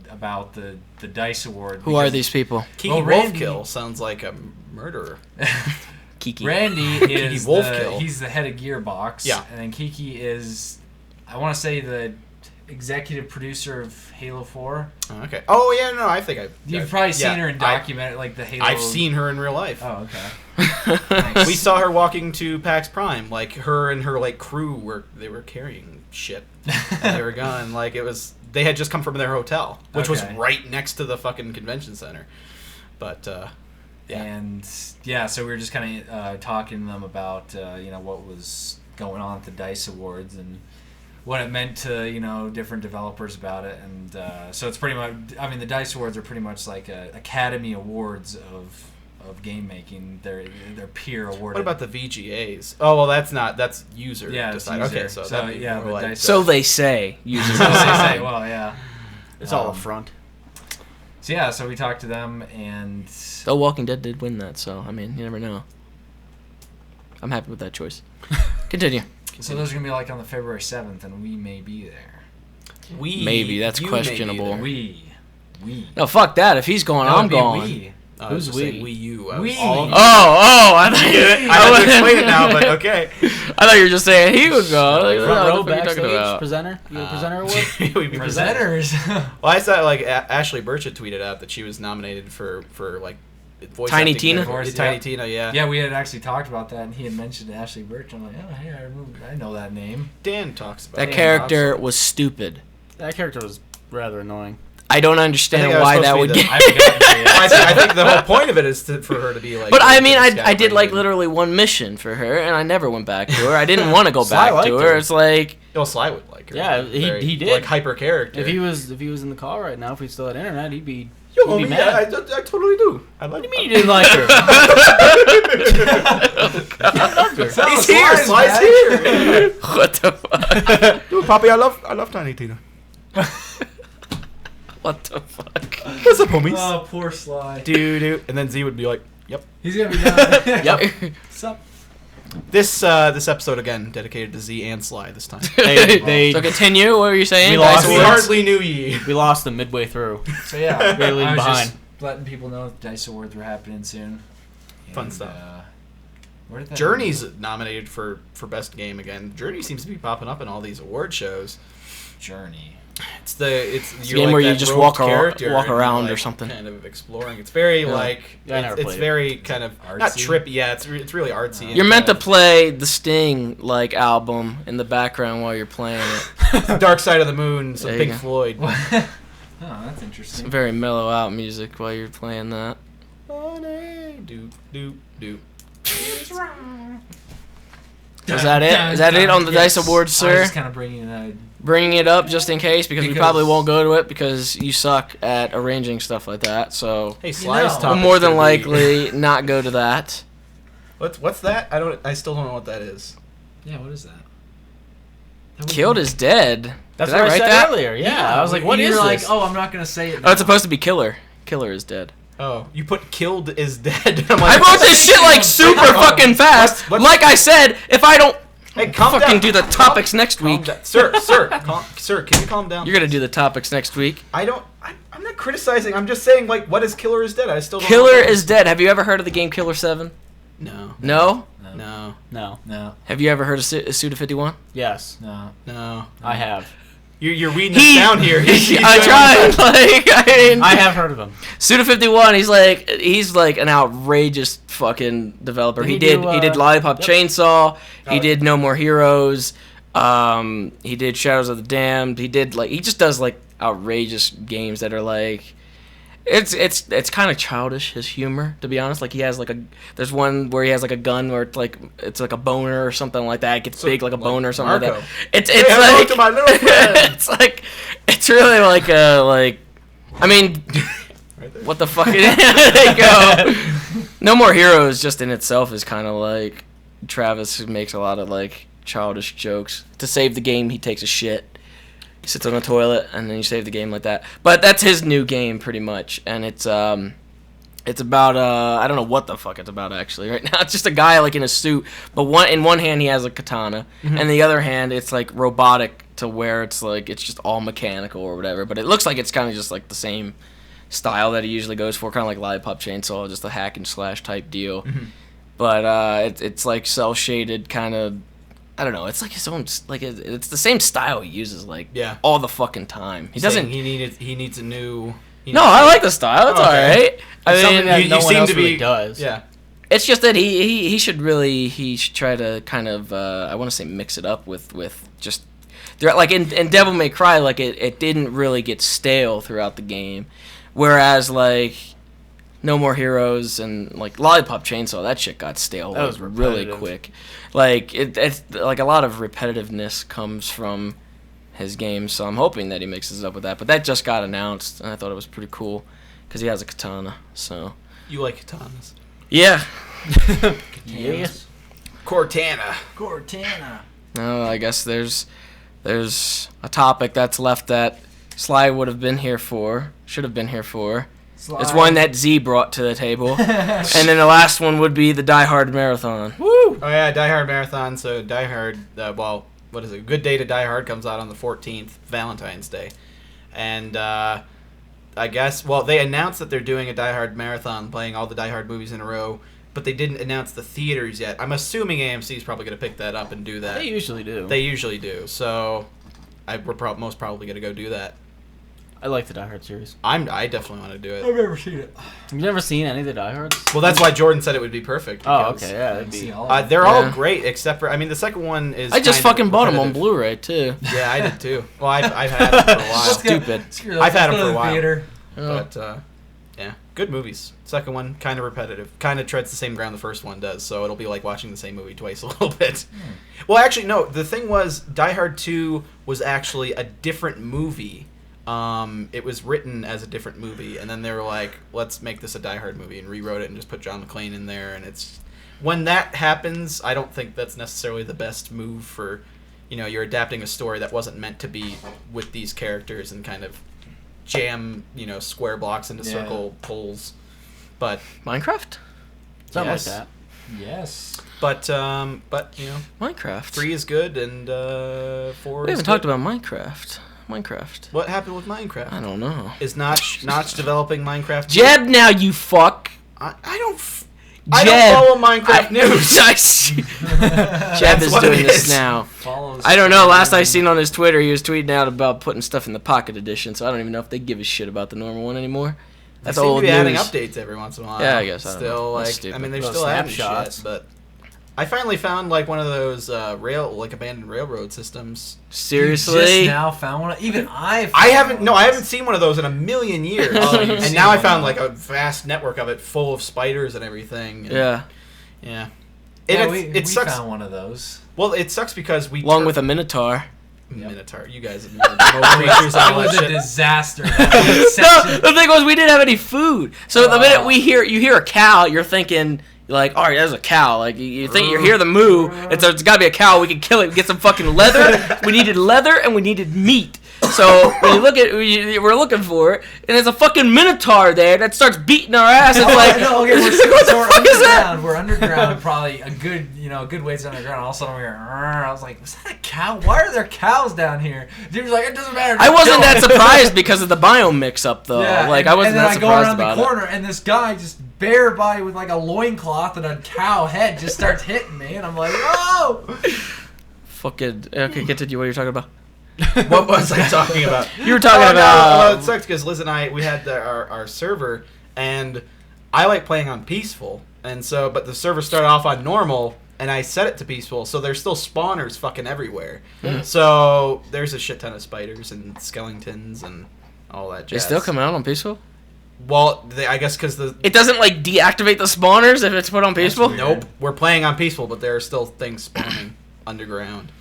about the Dice Award. Who are because these people? Kiki Well, Randy- Wolfkill sounds like a murderer. Kiki. Randy is Wolfkill. he's the head of Gearbox. Yeah. And then Kiki is, I want to say, the executive producer of Halo 4. Oh, okay. Oh yeah, no, I think You've probably seen yeah, her in documentary, like the Halo. I've seen her in real life. Oh, okay. We saw her walking to PAX Prime. Like her and her like crew were carrying shit. And they were gone. Like it was. They had just come from their hotel, which was Okay. right next to the fucking convention center. But yeah. And yeah, so we were just kind of talking to them about what was going on at the Dice Awards and what it meant to different developers about it, and so it's pretty much. I mean, the Dice Awards are pretty much like Academy Awards of game making. They're peer awarded. What about the VGAs? Oh well, that's user. Yeah, it's decide. user. Okay, so, So, that'd be yeah, more the like Dice- So they say. Users. So they say, well, yeah. It's all a front. So yeah, so we talked to them, and The Walking Dead did win that, so I mean, you never know. I'm happy with that choice. Continue. so those are gonna be like on the February 7th, and we may be there. Maybe, that's you may be questionable. there. We. No, fuck that. If he's going, That I'm would be going. we. I Who's was saying we? Wii U. We. All of them. I thought you. I have to explain it now, but okay. I thought you were just saying he was going. Front What row, the fuck are you talking backstage, about? presenter. You get a presenter award? We'd be Presenters. Well, I saw like Ashley Birch had tweeted out that she was nominated for like voice Tiny acting Tina? for- Voice, Tiny yeah. Tina, yeah. Yeah, we had actually talked about that, and he had mentioned Ashley Birch. I'm like, oh, hey, I know that name. Dan talks about That it. character was stupid. That character was rather annoying. I don't I understand think why was that supposed would to be get. I forgot to say it. I think the whole point of it is for her to be like. But I mean, I did scatterbrained like and- literally one mission for her, and I never went back to her. I didn't want to go Sly back to liked her. her. It's like, Well, Sly would like her. Yeah, Very, he did. Like hyper character. If he was in the call right now, if we still had internet, he'd be. Yo, he'd be homie, mad. I totally do. I like. What do you mean you didn't like her? He's here. Sly's here. what the fuck? Dude, Poppy, I love Tiny Tina. What the fuck? What's up, homies? Oh, poor Sly. Do. And then Z would be like, "Yep." He's gonna be down. Yep. What's up? This episode again dedicated to Z and Sly this time. They So continue. What were you saying? We Dice lost we Awards? hardly knew ye. we lost them midway through. So yeah, We're leaving I was behind. just letting people know that the Dice Awards were happening soon. Fun stuff. Where did that Journey's nominated for best game again. Journey seems to be popping up in all these award shows. Journey. It's a game where you that just rogue walk character walk and you're, around or like, something. Kind of exploring. It's very like Yeah, I never it's played it. very kind of not Artsy? trippy. Yeah, it's really artsy. and You're meant to kind play the Sting like album in the background while you're playing it. of Dark Side of the Moon, some There you Pink go. Floyd. Oh, that's Some interesting. very mellow out music while you're playing that. Do do do. Is that it? Is that it on the Dice Awards, I sir? was just kind of bringing Bringing it up just in case because we Because- probably won't go to it because you suck at arranging stuff like that. So Hey, Sly's know. top. we'll more than likely not go to that. What's that? I still don't know what that is. Yeah, what is that? Killed is dead. That's Did what I write said that? earlier. Yeah, I was like, what you is were this? like, oh, I'm not gonna say it. Oh, it's supposed to be killer. Killer is dead. Oh, you put killed is dead. I'm I like, wrote this shit like super fucking fast. What- Like I said, if I don't Hey, calm fucking down. do the topics next Calm week, down. Sir, sir, can you calm down? you're gonna do the topics next week. I'm not criticizing. I'm just saying, like, what is Killer is Dead? I still don't Killer know. is dead. Have you ever heard of the game Killer 7? No. No? No. No. No, Have you ever heard of Suda 51? Yes, no. No. I have. You're reading this down here. I tried. Like, I mean, I have heard of him. Suda 51. He's like an outrageous fucking developer. Did He he did do, Lollipop yep. Chainsaw. He Oh, did No More Heroes. He did Shadows of the Damned. He just does like outrageous games that are like. It's kind of childish, his humor, to be honest. Like, he has like there's one where he has like a gun where it's like a boner or something like that. It gets big like a boner or something Marco. like that. It's Say hello like to my little friend. it's really like I mean, Right there. what the fuck? There you go. No More Heroes just in itself is kind of like Travis makes a lot of like childish jokes. To save the game, he takes a shit. He sits on the toilet and then you save the game like that. But that's his new game pretty much, and it's about I don't know what the fuck it's about actually right now. It's just a guy like in a suit, but in one hand he has a katana, and the other hand it's like robotic to where it's like it's just all mechanical or whatever. But it looks like it's kind of just like the same style that he usually goes for, kind of like Lollipop Chainsaw, just a hack and slash type deal. But it's like cell shaded kind of. I don't know. It's like his own. Like it's the same style he uses like Yeah. all the fucking time. He doesn't. He needs a new. No, I like the style. It's Okay. alright. I Something mean, that you no one seem else to be- really does. Yeah. it's just that he should try to kind of I want to say mix it up with just like in Devil May Cry, like it didn't really get stale throughout the game, whereas like No More Heroes and like Lollipop Chainsaw, that shit got stale. That was really repetitive. quick. Like it's like a lot of repetitiveness comes from his game, so I'm hoping that he mixes it up with that. But that just got announced, and I thought it was pretty cool because he has a katana. So You like katanas. yeah. Yes. Cortana. Cortana. No, I guess there's a topic that's left that Sly would have been here for, should have been here for. It's one that Z brought to the table. And then the last one would be the Die Hard Marathon. Woo! Oh yeah, Die Hard Marathon. So Die Hard, what is it? Good Day to Die Hard comes out on the 14th, Valentine's Day, and I guess they announced that they're doing a Die Hard Marathon, playing all the Die Hard movies in a row, but they didn't announce the theaters yet. I'm assuming AMC is probably going to pick that up and do that. They usually do. They usually do. So we're most probably going to go do that. I like the Die Hard series. I definitely want to do it. never seen it. You've never seen any of the Die Hards? Well, that's why Jordan said it would be perfect. Oh, because, okay, yeah, I that'd see be. all of it. They're all Yeah. great except for the second one is. I just kind of fucking bought them on repetitive. Blu-ray too. Yeah, I did too. Well, I've had them for a while. Let's go- Stupid. screw that. I've had Let's them go for to a the while. theater. But yeah, good movies. Second one kind of repetitive, kind of treads the same ground the first one does. So it'll be like watching the same movie twice a little bit. Well, actually, no. The thing was, Die Hard 2 was actually a different movie. It was written as a different movie, and then they were like, "Let's make this a Die Hard movie," and rewrote it and just put John McClane in there. And it's when that happens, I don't think that's necessarily the best move for, you're adapting a story that wasn't meant to be with these characters and kind of jam, square blocks into Yeah. circle holes. But Minecraft? Something yes. like that. Yes. But Minecraft. 3 is good and 4 We is haven't good. talked about Minecraft. What happened with Minecraft? I don't know. Is Notch developing Minecraft? Jeb, now you fuck. I don't Jeb. follow Minecraft news. Jeb is what it doing this is. now. Follows I don't know. Last I seen on his Twitter, he was tweeting out about putting stuff in the Pocket Edition. So I don't even know if they give a shit about the normal one anymore. That's They seem old to be adding news. updates every once in a while. Yeah, I guess, I don't know. Still, That's like, stupid. they're Those still adding snapshots. shit, but I finally found like one of those abandoned railroad systems. Seriously? Just now found one. Even I haven't seen one of those in a million years. Oh, you've and seen now I one. found like a vast network of it full of spiders and everything. And, Yeah. yeah. Yeah, It we sucks. found one of those. Well, it sucks because we Along with a Minotaur. Minotaur. You guys have the most creatures and It all was that a shit. disaster. No, the thing was we didn't have any food. So the minute you hear a cow, you're thinking like, all right, there's a cow. Like, you think you hear the moo, it's got to be a cow. We can kill it. We get some fucking leather. We needed leather, and we needed meat. So when you look at, we're looking for it, and there's a fucking minotaur there that starts beating our ass. It's like, no, okay, what the fuck is that? underground. We're underground, probably a good ways underground. All of a sudden, I was like, "Was that a cow? Why are there cows down here?" Dude was like, "It doesn't matter." I wasn't that surprised because of the biome mix-up, though. Like, I wasn't that surprised about it. And then I go around the corner, and this guy just bare body with like a loincloth and a cow head just starts hitting me, and I'm like, "Oh!" Fucking okay, continue. What are you talking about? What was I talking about? You were talking about. No, it sucks because Liz and I, we had our server, and I like playing on peaceful, and so, but the server started off on normal, and I set it to peaceful, so there's still spawners fucking everywhere. So there's a shit ton of spiders and skeletons and all that jazz. They still come out on peaceful? Well, I guess because it doesn't like deactivate the spawners if it's put on peaceful. Nope, we're playing on peaceful, but there are still things spawning underground.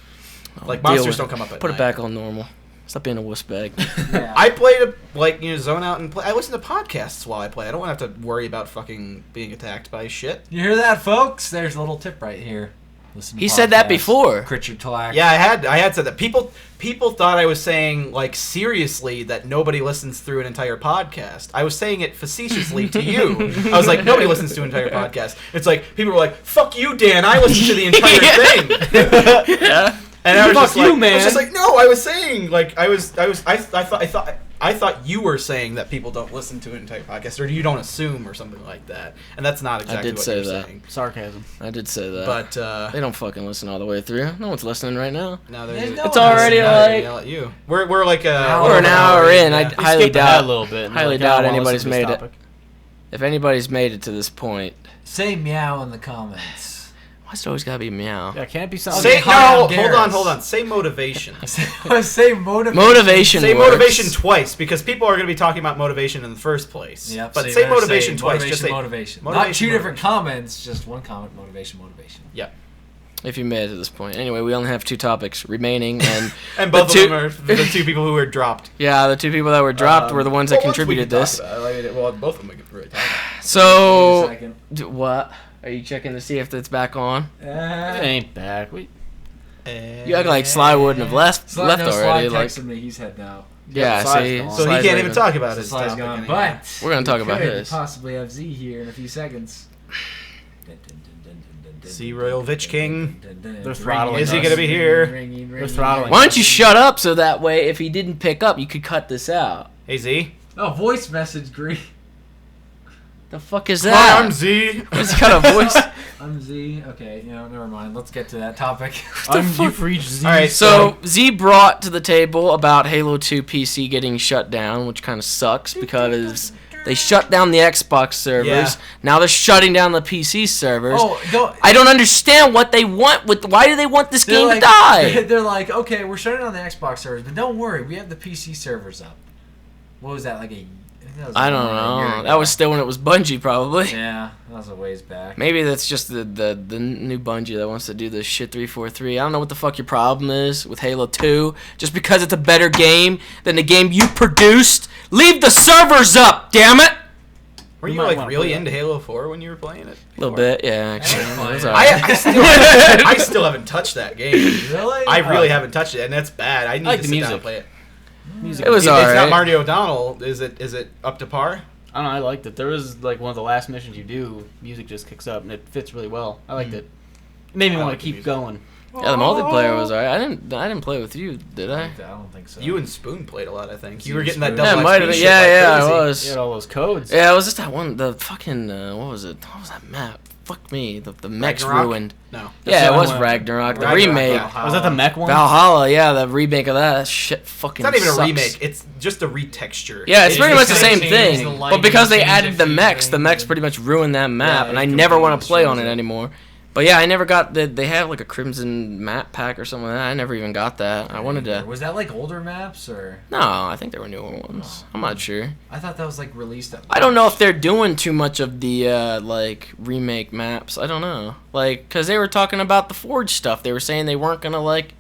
Like Deal monsters with don't it. come up at Put night. it back on normal. Stop being a wuss bag. Yeah. I played zone out and play. I listen to podcasts while I play. I don't want to have to worry about fucking being attacked by shit. You hear that, folks? There's a little tip right here. Listen to He said that podcasts. before. Critcher Tlack. Yeah, I had said that. People thought I was saying like seriously that nobody listens through an entire podcast. I was saying it facetiously to you. I was like, nobody listens to an entire podcast. It's like people were like, "Fuck you, Dan. I listen to the entire thing." Yeah. And I was Fuck just you, like, man. I was just like, no, I was saying like I thought you were saying that people don't listen to an entire podcast or you don't assume or something like that, and that's not exactly did what say you're that. saying. Sarcasm. I did say that. But they don't fucking listen all the way through. No one's listening right now. now There's they're no It's already like yell at you. We're like we're an hour in. I Yeah. We highly skipped ahead doubt. a little bit. and highly like, doubt I don't wanna anybody's listen to this made it. topic. If anybody's made it to this point, Say meow in the comments. why's it always gotta be meow? Yeah, can't be something. Say Hi, I'm no. Garrus. Hold on. Say motivation. Say motivation. Motivation. Say works. motivation twice because people are going to be talking about motivation in the first place. Yep, but so you say better motivation twice. Just say motivation. Not motivation, two different motivation. comments, just one comment. Motivation. Yeah. If you made it to this point. Anyway, we only have two topics remaining, and And both the of them are the two people who were dropped. yeah, the two people that were dropped were the ones that Well, once we contributed can talk this. about it, well, both of them we could really talk about. So, Second. what? Are you checking to see if it's back on? It ain't back. We, You act like Sly wouldn't have left Sly already. Like, texted me. He's heading out. yeah, Sly's see, gone. So he Sly's can't leaving. even talk about So his Sly's topic gone, anymore. but We're gonna talk we about could his. possibly have Z here in a few seconds. Z Royal Vitch King. They're throttling Is he us. gonna be here? They're throttling. Why don't you shut up so that way if he didn't pick up, you could cut this out? Hey Z. Oh, voice message, Green. The fuck is Hi, that? I'm Z. He's got a voice. I'm Z. Okay, never mind. Let's get to that topic. You've reached Z. All right, So Z brought to the table about Halo 2 PC getting shut down, which kind of sucks because they shut down the Xbox servers. Yeah. Now they're shutting down the PC servers. Oh, don't. I don't understand what they want with. Why do they want this They're game like, to die? They're like, okay, we're shutting down the Xbox servers, but don't worry, we have the PC servers up. What was that, like I don't know. That was still when it was Bungie, probably. Yeah, that was a ways back. Maybe that's just the new Bungie that wants to do this shit 343. I don't know what the fuck your problem is with Halo 2. Just because it's a better game than the game you produced, leave the servers up, damn it! Were You you might like wanna really play into Halo 4 when you were playing it? A little bit, yeah. Actually, fine. It was alright. I still haven't touched that game. Really? I really haven't touched it, and that's bad. I need like to the sit down music. and play it. Music. It was It's not alright. Marty O'Donnell. Is it up to par? I don't know. I liked it. There was like one of the last missions you do. Music just kicks up and it fits really well. I liked it. It made me I want like to the keep music. going. Yeah, the multiplayer was alright. I didn't play with you, did I? I don't think so. You and Spoon played a lot, I think. You You were and getting that Spoon. double Yeah, XP might have been. shit Yeah, like yeah, crazy. I You was. had all those codes. Yeah, it was just that one. The fucking what was it? What was that map? Fuck me. The mech's Ragnarok? ruined. No. Yeah, the it was one- Ragnarok. The Ragnarok, remake. yeah. Was that the mech one? Valhalla, yeah, the remake of that shit fucking It's not even sucks. a remake. It's just a retexture. Yeah, it's It pretty just much the kinda same changes thing. the but lighting, because they changes added the the mechs, the feeling, mechs and- pretty much ruined that map, Yeah, and it I never want completely to play on destroys it it. anymore. But yeah, I never got the. They have like a Crimson map pack or something like that. I never even got that. I wanted to. Was that like older maps or? No, I think there were newer ones. I'm not sure. I thought that was like released at. I don't know if they're doing too much of the like remake maps. I don't know. Like, cause they were talking about the Forge stuff. They were saying they weren't gonna like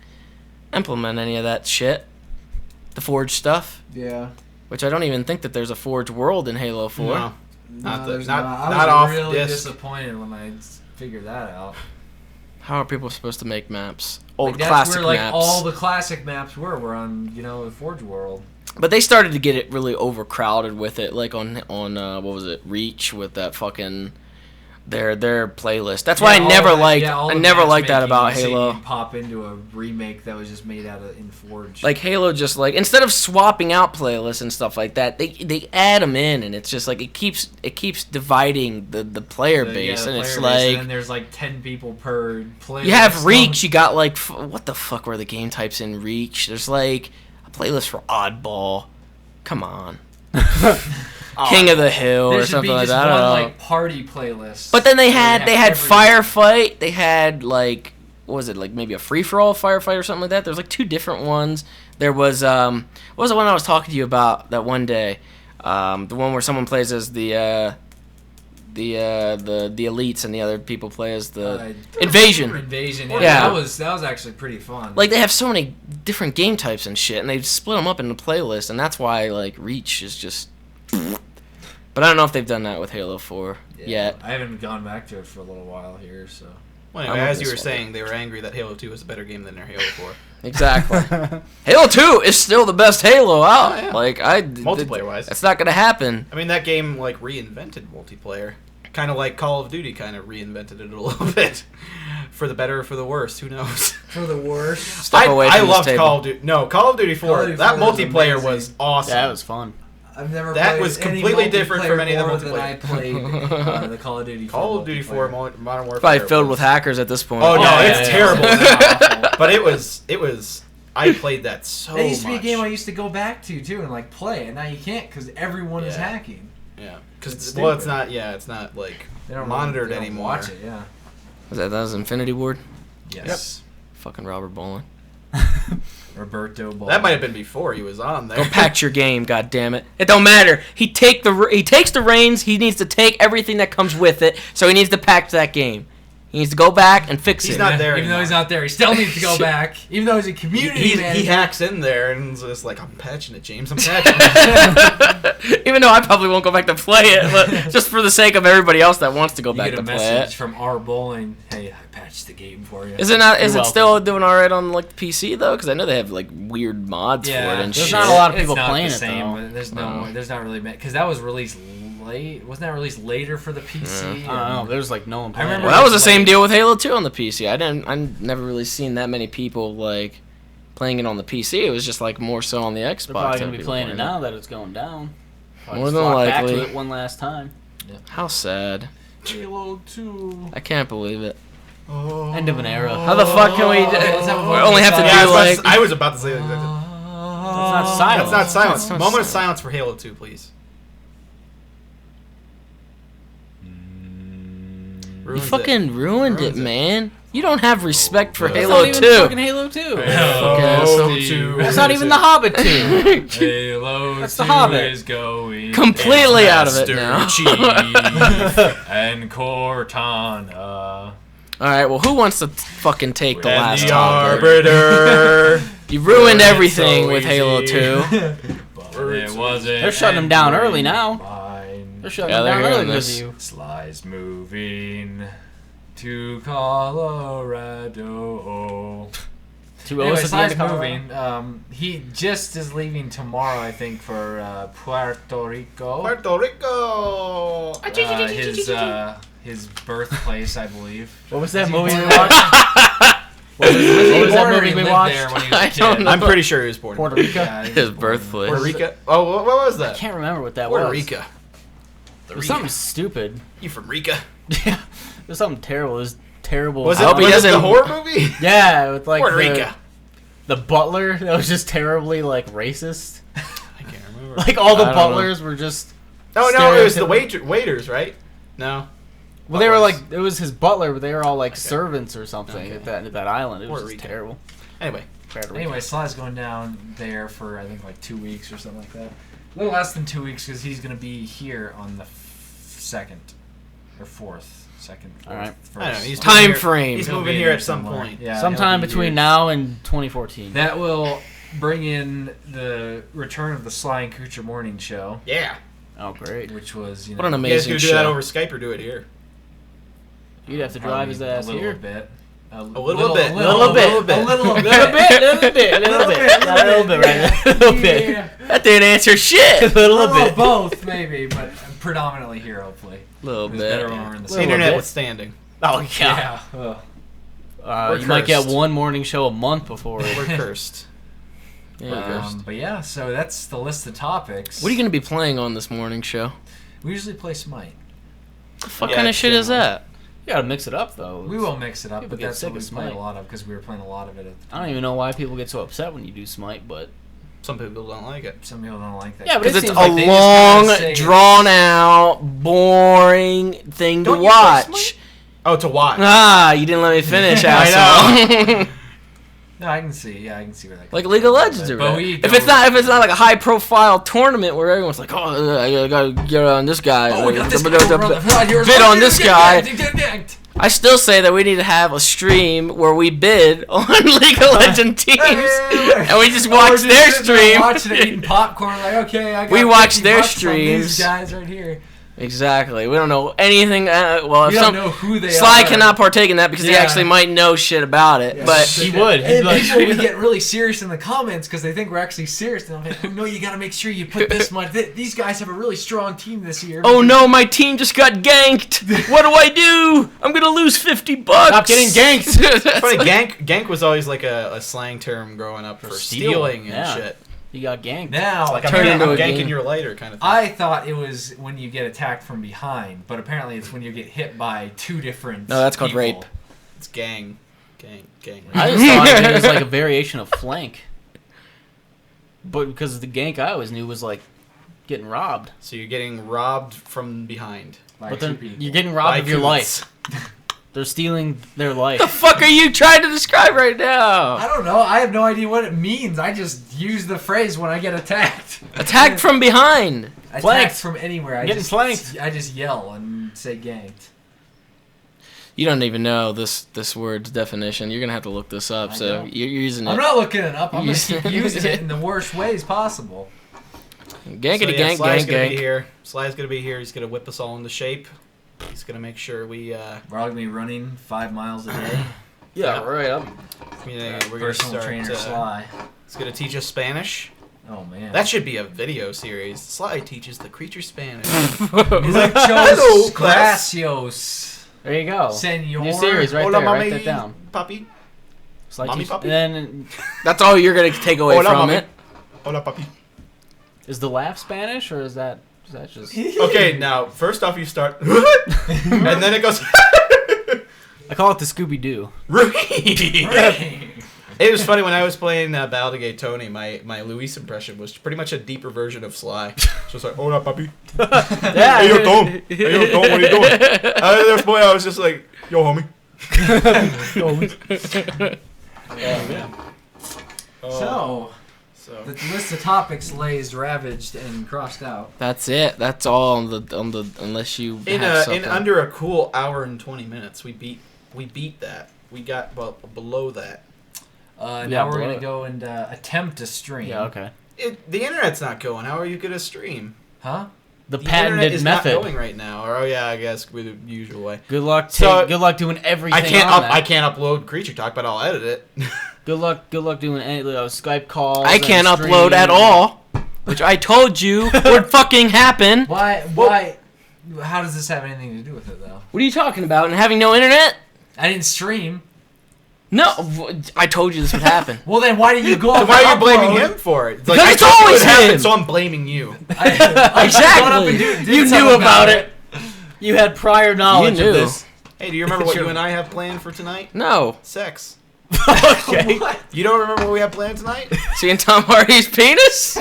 implement any of that shit. The Forge stuff, Yeah. which I don't even think that there's a Forge world in Halo 4. No. Not there's not I was off really disc. disappointed when I figured that out. How are people supposed to make maps? Old That's classic where, like, maps. all the classic maps were on, the Forge World. But they started to get it really overcrowded with it, like on what was it, Reach, with that fucking their playlist. That's why I never liked that about Halo. Pop into a remake that was just made out of in Forge. Like Halo, just like instead of swapping out playlists and stuff like that, they add them in, and it's just like it keeps dividing the player base, and it's like and then there's like 10 people per playlist. you have Reach, you got like what the fuck were the game types in Reach? There's like a playlist for Oddball. Come on. King of the Hill there or something like that. One, I don't know. like party playlist. But then they had every- Firefight. They had like what was it, like maybe a free for all firefight or something like that. There's like two different ones. There was what was the one I was talking to you about that one day? The one where someone plays as the elites and the other people play as the Invasion. Invasion. Yeah. That was actually pretty fun. Like they have so many different game types and shit, and they split them up into playlists, and that's why like Reach is just. But I don't know if they've done that with Halo 4 yet. I haven't gone back to it for a little while here, so. Well, anyway, as you were saying, they were angry that Halo 2 was a better game than their Halo 4. Exactly. Halo 2 is still the best Halo out. Oh, yeah. Like Multiplayer-wise. that's not gonna happen. I mean, that game like reinvented multiplayer, kind of like Call of Duty kind of reinvented it a little bit, for the better or for the worse. Who knows? For the worst. Step away I from this loved table. Call of Duty. No, Call of Duty 4. Call of Duty That 4 was multiplayer amazing. was awesome. Yeah, it was fun. I've never That played was any completely different from any of the more than I multiplayer. played the Call of Duty 4 Call of Duty 4 multiplayer. Modern Warfare. Probably filled was- with hackers at this point. Oh no, Yeah, it's yeah, terrible yeah. now. But it was. I played that so That used to be a much. game I used to go back to too and like play, and now you can't because everyone is Yeah. hacking. Yeah, because It's it's stupid. not. Yeah, it's not like They don't monitored they don't anymore. Watch it, yeah. that was Infinity Ward? Yes. Fucking Robert Bolin. Roberto Ball. That might have been before he was on there. Go patch your game, god damn it. It don't matter. He takes the reins. He needs to take everything that comes with it. So he needs to patch that game. He needs to go back and fix He's it. not there Even though anymore. he's not there, he still needs to go back. Even though he's a community he manager. hacks in there and is just like, I'm patching it, James. I'm patching it. Even though I probably won't go back to play it, but just for the sake of everybody else that wants to go You back get to a play message it. from R Bowling. Hey, I patched the game for you. Is it not? Is You're it still doing all right on like PC though? Because I know they have like weird mods for it and there's shit. not a lot of It's people not playing the it, same, though. but there's not really because that was released late. Wasn't that released later for the PC? I don't know. There's like no one playing. remember Well, that was the It's same like- deal with Halo 2 on the PC. I never really seen that many people like playing it on the PC. It was just like more so on the Xbox. They're probably that gonna be people playing it played now that it's going down. Probably More just than flock back likely. to it one last time. How sad. Halo 2. I can't believe it. End of an era. How the fuck can we? We only have to Yeah, do like. I was about to say that. That's not silence. That's not silence. That's not Moment of silence. silence for Halo 2, please. You Ruins fucking ruined it, Ruins it. man. You don't have respect for That's That's Halo not even 2. fucking Halo 2. Halo 2. That's not even the Hobbit 2. Halo That's 2 the Hobbit. is going Completely out of it Master now. Chief and Cortana. All right, well, who wants to fucking take the And last the topic? Arbiter. You ruined It's everything so with Halo easy. 2. But it wasn't. They're shutting them down early now. Fine. They're shutting Yeah, them they're down early hearing because this. of you. Sly's moving to Colorado. Two Anyway, O's at the end Sly's of Colorado. moving. He just is leaving tomorrow, I think, for Puerto Rico. Puerto Rico. His birthplace, I believe. What was that Is he movie we born- watched? What was that Born or movie he we lived watched? there when he was a I kid? don't know. I'm pretty sure he was born. Puerto Rico. Yeah, he was His born- birthplace. Puerto Rico. Oh, what was I that? can't remember what that Puerto was. Rico. It was something stupid. You from Rica? Yeah, it was something terrible. It was terrible. Was I it, hope he was it the doesn't- horror movie? Yeah, with like Puerto the, Rico. the butler that was just terribly like racist. I can't remember. Like all the I don't know. butlers were just. No, it was the stereotypical. waiters, right? No. Well, they were Butlers. like it was his butler, but they were all like Okay. servants or something Okay. at that island. It was Puerto just Rico. terrible. Anyway. Puerto Rico. Anyway, Sly's going down there for, I think, like 2 weeks or something like that. A little less than 2 weeks because he's going to be here on the 2nd or 4th. 2nd, 4th, All right. 1st. I don't know. He's Time moving here- frame. He's He'll moving be here here at some somewhere. point. Yeah, Sometime he'll be between here. now and 2014. That will bring in the return of the Sly and Kucher morning show. Yeah. Oh, great. which was What an You guys amazing gonna do show. that over Skype or do it here? You'd have to drive his ass a little here. bit. A little bit. A little bit. A little bit, right? A little bit. Yeah. That didn't answer A shit. little Well, bit. both maybe, but predominantly here, hopefully. Little It's bit. better when we're in the Little city. Internet bit. withstanding. Oh, yeah. Yeah. Ugh. You might get cursed. one morning show a month before. We're cursed. Yeah. But yeah, so that's the list of topics. What are you going to be playing on this morning show? We usually play Smite. The fuck Yeah, kind of it's shit is general. that? You gotta mix it up, though. We will mix it up, People but get that's sick what we of play a Smite. lot of because we were playing a lot of it at the I time. don't even know why people get so upset when you do Smite, but... Some people don't like it. Some people don't like that. Yeah, but Because it it's seems a like they long, just kinda say- drawn out, boring thing Don't to you play watch. Smite? Oh, to watch. Ah, you didn't let me finish, asshole. No, I can see. Yeah, I can see where that comes Like League of Legends or But whatever. we If it's not like a high profile tournament where everyone's like, oh, I gotta get on this guy. Oh, we got this guy over on the front. Here's Bid one. on this Get guy. yanked. I still say that we need to have a stream where we bid on League of Legends teams, and we just watch their stream. Watching it, eating popcorn. Like, okay, I got We watch 50 their bucks on these streams. guys right here. Exactly. We don't know anything. Well, We if don't some know who they Sly are. cannot partake in that because he Yeah. actually might know shit about it. Yeah. But He would. He'd And be like, people would get really serious in the comments because they think we're actually serious. And I'm like, oh, no, you got to make sure you put this much. These guys have a really strong team this year. oh no, my team just got ganked. What do I do? I'm gonna lose $50. Stop getting ganked. That's Funny, like- gank was always like a slang term growing up for stealing and yeah. shit. You got ganked. Now, Like Turn I'm into a ganking game. your lighter kind of thing. I thought it was when you get attacked from behind, but apparently it's when you get hit by two different. No, that's called people. rape. It's gang. I just thought it was like a variation of flank. But because the gank I always knew was like getting robbed. So you're getting robbed from behind. By But two then people. you're getting robbed By of your coots. life. They're stealing their life. What the fuck are you trying to describe right I now? don't know. I have no idea what it means. I just use the phrase when I get attacked. Attacked from behind. Attacked Flanked. from anywhere. I Getting just, flanked. I just yell and say ganked. You don't even know this word's definition. You're gonna have to look this up. I So don't. you're using I'm it. not looking it up. I'm You going to keep said- using it in the worst ways possible. Gankety So, gank, Sly's gank, gonna be gank. here. Sly's gonna be here. He's gonna whip us all into shape. He's gonna make sure we. We're all going to be running 5 miles a day. Yeah, right. We're gonna Personal start. trainer Sly. He's gonna teach us Spanish. Oh, man. That should be a video series. Sly teaches the creature Spanish. Muchos class. gracias, There you go. senor. New series right Hola, there. Write mami, that down. Papi. It's like Mommy, you- puppy? and then That's all you're gonna take away Hola, from mami. it. Hola, papi. is the laugh Spanish or is that just? Okay, now first off you start, and then it goes. I call it the Scooby Doo. It was funny when I was playing Baldur's Tony. My Luis impression was pretty much a deeper version of Sly. So it's like, "Hola, papi." Yeah. Hey, yo, Tom. Hey, yo, Tom. What are you doing? This boy, I was just like, "Yo, homie." So, the list of topics lays ravaged and crossed out. That's it. That's all on the unless you in have something. under a cool hour and 20 minutes, we beat that. We got below that. Yeah, Now we're below going it. to go and attempt to stream. Yeah. Okay. The internet's not going. How are you gonna stream? Huh? The The internet patented is method. not going right now. Or I guess with the usual way. Good luck. So- Good luck doing everything. I can't on that. I can't upload Creature Talk, but I'll edit it. Good luck doing any Skype calls. I can't and upload stream. at all, which I told you would fucking happen. Why? How does this have anything to do with it, though? What are you talking about? And having no internet? I didn't stream. No, I told you this would happen. Well, then why did you go So up why and are you blaming upload? him for it? Because I it's told you always it happened, him. so I'm blaming you. I gone up and Exactly. did You something knew about it. You had prior knowledge You of knew. this. Hey, do you remember what you and I have planned for tonight? No. Sex. Okay. You don't remember what we have planned tonight? Seeing Tom Hardy's penis?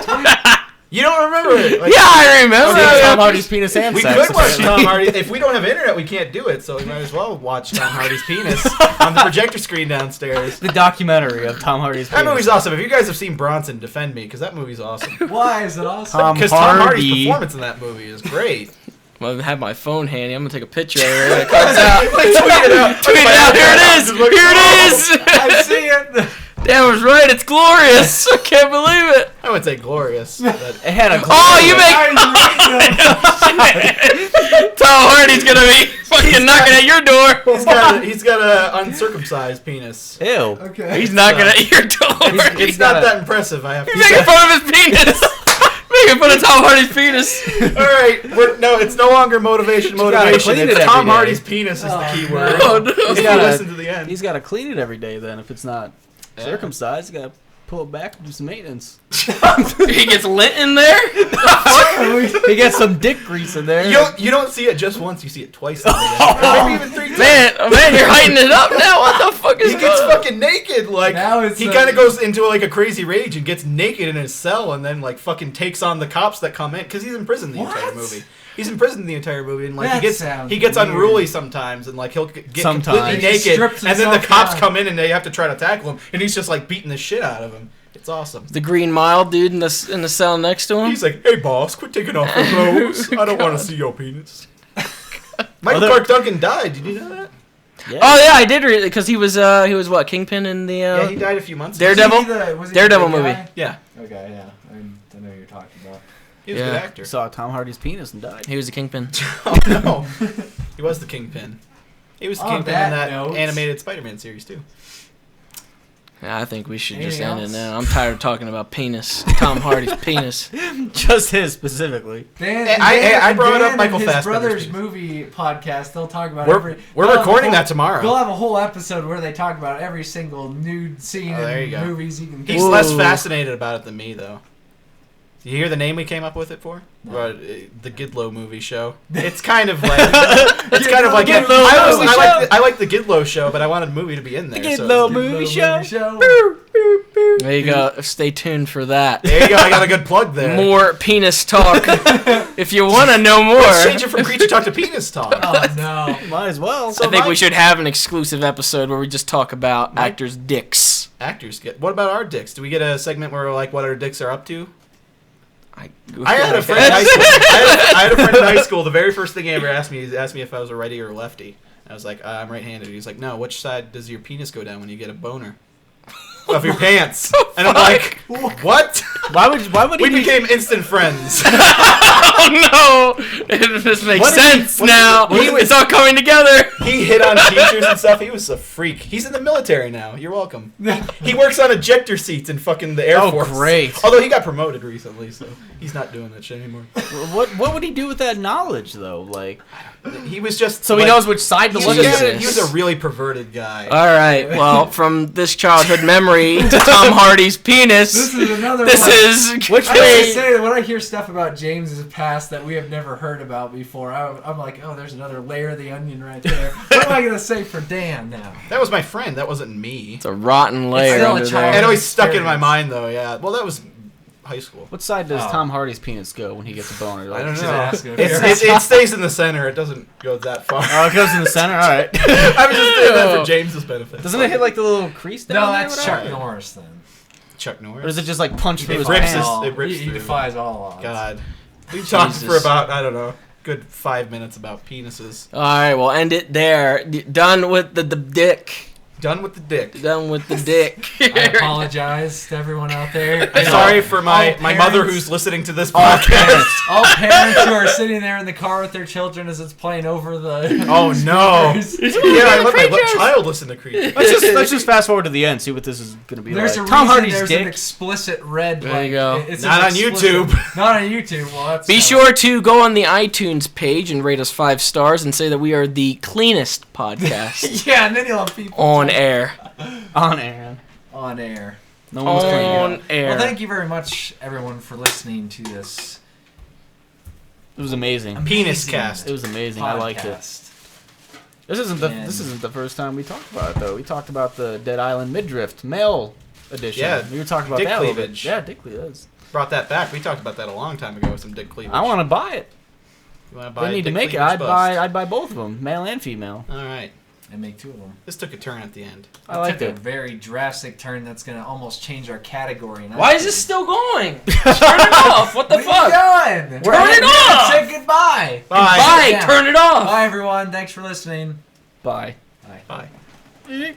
You don't remember it? Like, Yeah, I remember. Tom Hardy's penis and we sex. could watch Tom Hardy. If we don't have internet, we can't do it. So we might as well watch Tom Hardy's penis on the projector screen downstairs. The documentary of Tom Hardy's That penis. movie's awesome. If you guys have seen Bronson, defend me because that movie's awesome. Why is it awesome? Tom Because Tom Hardy's Hardy. performance in that movie is great. I have my phone handy. I'm gonna take a picture of it when it comes out. Tweet it out. Tweet it out. Here it is. Here it is. I see it. Dan was right. It's glorious. I can't believe it. I would say glorious. But It had a. Oh, you make. Tom Hardy's gonna be fucking knocking at your door. he's got a uncircumcised penis. Ew. Okay. He's knocking at your door. It's not that impressive. I have to He's making say. fun of his penis. Making fun of Tom Hardy's penis. All right, no, it's no longer motivation. gotta clean it It's every Tom day. Hardy's penis is the key word. Oh, no. If you gotta- listen to the end. He's got to clean it every day then. If it's not circumcised, you got to pull it back and do some maintenance. He gets lint in there. He gets some dick grease in there. You don't see it just once. You see it twice. Maybe even 3 times. Man, you're hiding it up now. What the fuck is He gets going on? fucking naked. Like Now it's, he kind of goes into like a crazy rage and gets naked in his cell, and then like fucking takes on the cops that come in because he's in prison the entire What? movie. He's in prison the entire movie, and like That he sounds gets weird. unruly sometimes, and like he'll get Sometimes. completely He naked, strips and then the himself cops down. come in and they have to try to tackle him, and he's just like beating the shit out of him. It's awesome. The Green Mile dude in the cell next to him. He's like, "Hey boss, quit taking off your clothes. I don't want to see your penis." Michael Other- Clark Duncan died. Did you know that? Yeah. Oh yeah, I did read it because he was what Kingpin in the Yeah, he died a few months ago. Daredevil? Was he Daredevil the big movie. guy? Yeah, Okay, yeah. I know what you're talking about. he was a Yeah. good actor. Saw Tom Hardy's penis and died. He was the Kingpin. Oh no, he was the Kingpin. He was the On Kingpin that in that note- animated Spider-Man series too. Yeah, I think we should just Anything end it else? now. I'm tired of talking about penis. Tom Hardy's penis. Just his specifically. I brought up Michael his Fassbender's brother's piece. movie podcast. They'll talk about We're they'll have a recording whole- that tomorrow. They'll have a whole episode where they talk about every single nude scene Oh, there you in go. movies you can. He's Whoa. less fascinated about it than me, though. You hear the name we came up with it for? No. The Gidlow movie show. It's kind of like it's kind of like Gidlow movie I like the Gidlow show, but I wanted a movie to be in there. The so Gidlow it's- movie show. There you go. Stay tuned for that. There you go. I got a good plug there. More penis talk. If you want to know more, Let's change it from Creature Talk to Penis Talk. Oh no! Might as well. I think we should have an exclusive episode where we just talk about actors' dicks. Actors get. What about our dicks? Do we get a segment where we're like what our dicks are up to? I I had a friend in high school. I had a friend in high school. The very first thing he ever asked me is asked me if I was a righty or a lefty. I was like, I'm right-handed. He's like, no. Which side does your penis go down when you get a boner? Of your pants. And I'm like, what? Why would he We be- became instant friends. Oh no! This makes What did he- sense now. what did he- It's all coming together. He hit on teachers and stuff. He was a freak. He's in the military now. You're welcome. He works on ejector seats in fucking the Air Oh, Force. great. Although he got promoted recently, so he's not doing that shit anymore. What would he do with that knowledge though? Like, He was just so he like, knows which side to he look was, at. he was a really perverted guy. All right. Well, from this childhood memory to Tom Hardy's penis, This is another. this one. is Which I have to way. say that when I hear stuff about James's past that we have never heard about before, I'm like, oh, there's another layer of the onion right there. What am I gonna say for Dan now? That was my friend. That wasn't me. It's a rotten layer still a under child. It there. always stuck in my Experience. mind, though. Yeah. Well, that was high school. What side does Oh. Tom Hardy's penis go when he gets a boner? I don't She's know. asking if It stays in the center. It doesn't go that far. Oh, it goes in the center. All right. I was just doing that for James's benefit. Doesn't it hit like the little crease down No, there? that's whatever? Chuck Norris then. Chuck Norris? Or does it just like punch through It his rips pants? his- it rips he through. defies all odds. God. We talked for Jesus. about, I don't know, good 5 minutes about penises. All right, we'll end it there. Done with the dick. Done with the dick. Done with the dick. I apologize to everyone out there. I'm sorry for my All mother parents- who's listening to this all podcast. all parents who are sitting there in the car with their children as it's playing over the. Oh no! speakers. Yeah, I let my child listen to Creature. Let's just fast forward to the end. See what this is gonna be There's like. a Tom reason Hardy's there's an dick. explicit red. There like, you go. It's Not an on explicit- YouTube. Not on YouTube. Well, that's Be sure to go on the iTunes page and rate us 5 stars and say that we are the cleanest podcast Yeah, and then you'll have people on air. On air. on air. No one's cleaning it On up. air. Well, thank you very much, everyone, for listening to this It was amazing. Penis amazing cast. It was amazing. I liked it. podcast. This isn't the first time we talked about it though. We talked about the Dead Island Midriff male edition. Yeah, we were talking about dick that a little bit. cleavage. Yeah, dick cleavage. Brought that back. We talked about that a long time ago with some dick cleavage. I want to buy it. You want to buy They a need to dick make it. cleavage I'd buy both of them, male and female. All right. And make 2 of them. This took a turn at the end. I liked took it. a very drastic turn that's going to almost change our category. and Why is this still going? Turn it off. What the What fuck? are you doing? Turn it off! Say goodbye. Bye. Bye. Yeah. Turn it off. Bye, everyone. Thanks for listening. Bye. Bye. Bye.